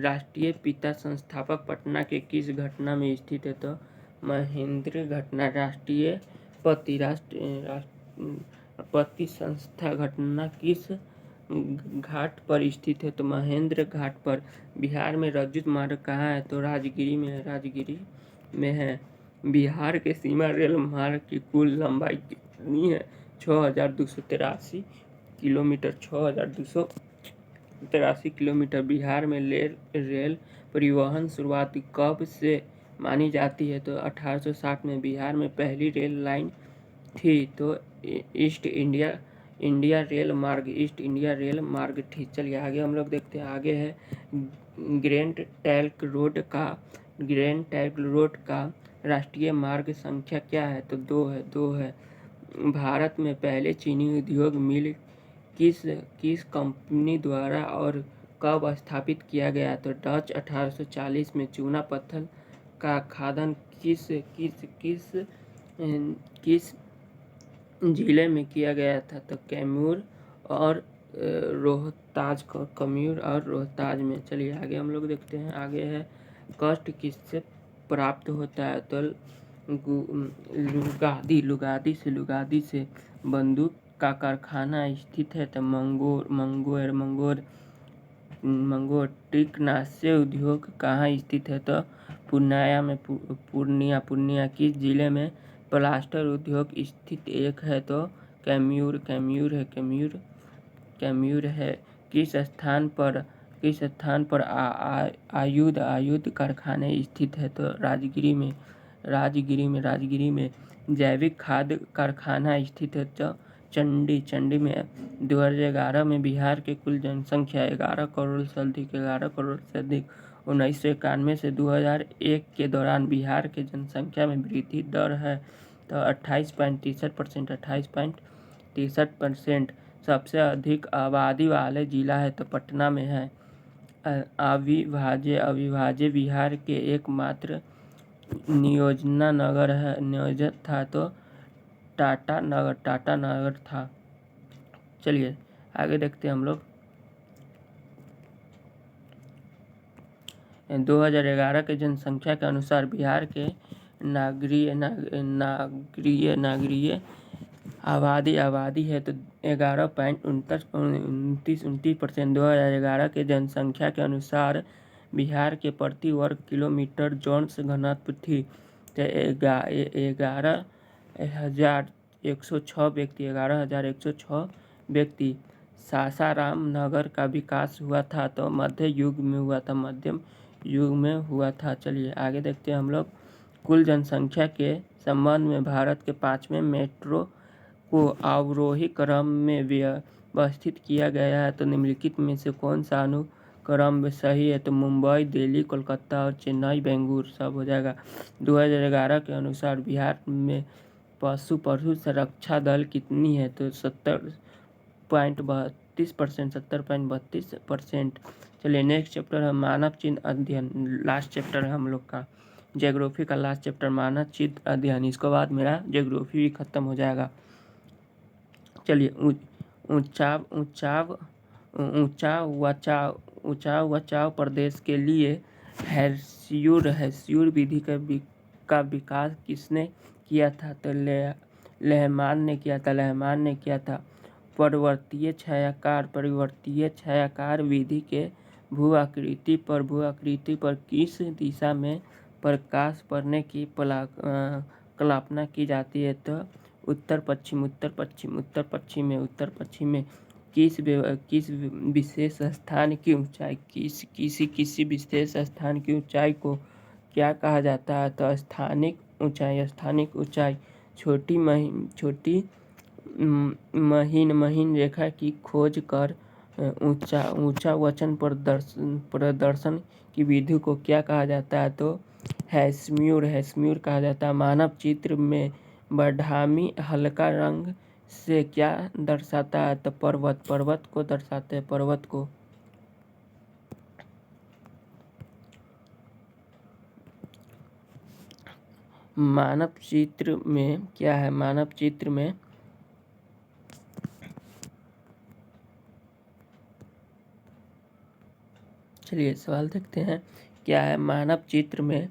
राष्ट्रीय पिता संस्थापक पटना के किस घटना में स्थित है? तो महेंद्र घटना। राष्ट्रीय पति संस्था घटना किस घाट पर स्थित है? तो महेंद्र घाट पर। बिहार में रज्जुत मार्ग कहाँ है? तो राजगिरी में है। बिहार के सीमा रेल मार्ग की कुल लंबाई कितनी है? 6283 किलोमीटर। 6283 किलोमीटर। बिहार में रेल परिवहन शुरुआत कब से मानी जाती है? तो 1860 में बिहार में पहली रेल लाइन थी। तो ईस्ट इंडिया रेल मार्ग थी। चलिए आगे हम लोग देखते हैं। आगे है ग्रैंड ट्रंक रोड का राष्ट्रीय मार्ग संख्या क्या है? तो 2 है। भारत में पहले चीनी उद्योग मिल किस कंपनी द्वारा और कब स्थापित किया गया? तो डच। 1840 में। चूना पत्थर का खदान किस जिले में किया गया था? तो कैमूर और रोहताज में। चलिए आगे हम लोग देखते हैं। आगे है कष्ट किससे प्राप्त होता है? तो लुगादी से। बंदूक का कारखाना स्थित है? तो मंगोर। कीटनाशक उद्योग कहाँ स्थित है? तो पूर्णिया। किस जिले में प्लास्टर उद्योग स्थित है? तो कैमूर है। किस स्थान पर आयुध कारखाने स्थित है? तो राजगिरी में। जैविक खाद कारखाना स्थित है? तो चंडी में। 2011 में बिहार की कुल जनसंख्या 11 करोड़ से अधिक। 1991 से 2001 के दौरान बिहार के जनसंख्या में वृद्धि दर है तो 28.63%। सबसे अधिक आबादी वाले जिला है तो पटना में है। अविभाज्य बिहार के एकमात्र नियोजन था तो टाटा नगर था। चलिए आगे देखते हैं हम लोग। 2011 के जनसंख्या के अनुसार बिहार के नागरिक आबादी है तो 11.29%। 2011 के जनसंख्या के अनुसार बिहार के प्रति वर्ग किलोमीटर जनघनत्व थी तो 11,000 106 व्यक्ति, 11,106 व्यक्ति। सासाराम नगर का विकास हुआ था तो मध्य युग में हुआ था, मध्यम युग में हुआ था। चलिए आगे देखते हैं हम लोग। कुल जनसंख्या के संबंध में भारत के 5वें मेट्रो को अवरोही क्रम में व्यवस्थित किया गया है, तो निम्नलिखित में से कौन सा अनुक्रम सही है? तो मुंबई, दिल्ली, कोलकाता और चेन्नई, बेंगलुरु सब हो जाएगा। 2011 के अनुसार बिहार में पशु संरक्षा दल कितनी है? तो 70.32%, 70.32%। चलिए नेक्स्ट चैप्टर है मानव चिन्ह अध्ययन, लास्ट चैप्टर है हम लोग का ज्योग्राफी का लास्ट चैप्टर मानव चिन्ह अध्ययन। इसके बाद मेरा ज्योग्राफी भी खत्म हो जाएगा। चलिए ऊंचा बचाव प्रदेश के लिए हैस्यूर विधि का विकास किसने किया था? तो लेहमान ने किया था। परिवर्तीय छायाकार विधि के भू आकृति पर किस दिशा में प्रकाश पड़ने की कल्पना की जाती है? तो उत्तर पश्चिम में। किसी विशेष स्थान की ऊंचाई किसी विशेष स्थान की ऊंचाई को क्या कहा जाता है? तो स्थानिक ऊंचाई। छोटी महीन रेखा की खोज कर ऊंचा वचन प्रदर्शन की विधि को क्या कहा जाता है? तो हैस्म्यूर कहा जाता है। मानव चित्र में बढ़ामी हल्का रंग से क्या दर्शाता है? तो पर्वत को दर्शाते हैं, पर्वत को। मानव चित्र में क्या है? मानव चित्र में चलिए सवाल देखते हैं क्या है। मानव चित्र में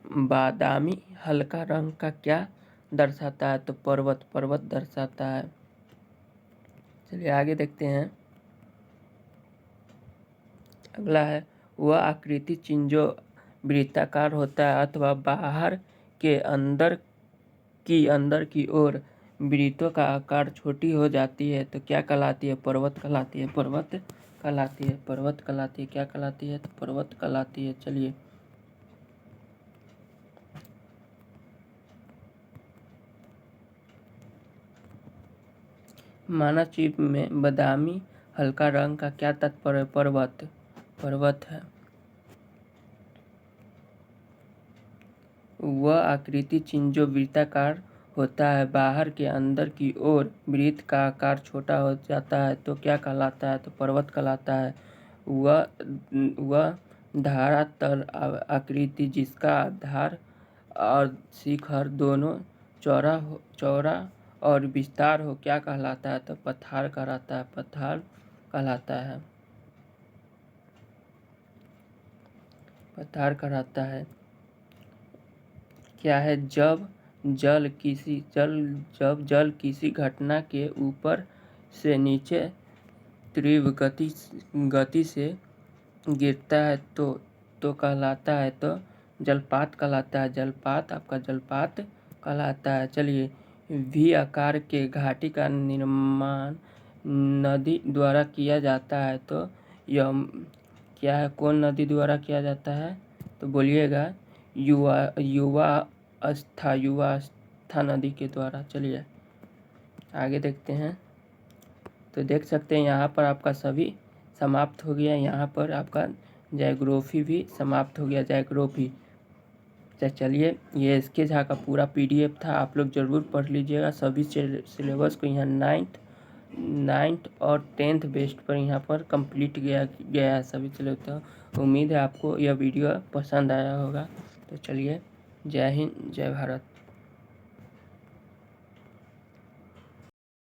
बादामी हल्का रंग का क्या दर्शाता है? तो पर्वत दर्शाता है। चलिए आगे देखते हैं। अगला है वह आकृति चिन्ह जो वृत्ताकार होता है अथवा बाहर के अंदर की ओर वृत्तों का आकार छोटी हो जाती है तो क्या कहलाती है? पर्वत कहलाती है। क्या कहलाती है? तो पर्वत कहलाती है। चलिए मानव चित्र में बादामी हल्का रंग का क्या तात्पर्य? पर्वत है। वह आकृति चिन्ह जो वृत्ताकार होता है बाहर के अंदर की ओर वृत्त का आकार छोटा हो जाता है तो क्या कहलाता है? तो पर्वत कहलाता है। वह धरातल आकृति जिसका आधार और शिखर दोनों चौड़ा और विस्तार हो क्या कहलाता है? तो पठार कहलाता है। क्या है? जब जल किसी घटना के ऊपर से नीचे तीव्र गति से गिरता है तो कहलाता है। तो जलपात कहलाता है। जलपात कहलाता है। चलिए वी आकार के घाटी का निर्माण नदी द्वारा किया जाता है तो यह क्या है? कौन नदी द्वारा किया जाता है? तो बोलिएगा युवा आस्था नदी के द्वारा। चलिए आगे देखते हैं। तो देख सकते हैं यहाँ पर आपका सभी समाप्त हो गया। यहाँ पर आपका ज्योग्राफी भी समाप्त हो गया। ज्योग्राफी चलिए ये एसके झा का पूरा पीडीएफ था, आप लोग ज़रूर पढ़ लीजिएगा। सभी सिलेबस को यहाँ 9th और 10th बेस्ड पर यहाँ पर कंप्लीट गया है सभी सिलेबस। तो उम्मीद है आपको यह वीडियो पसंद आया होगा। तो चलिए जय हिंद, जय भारत।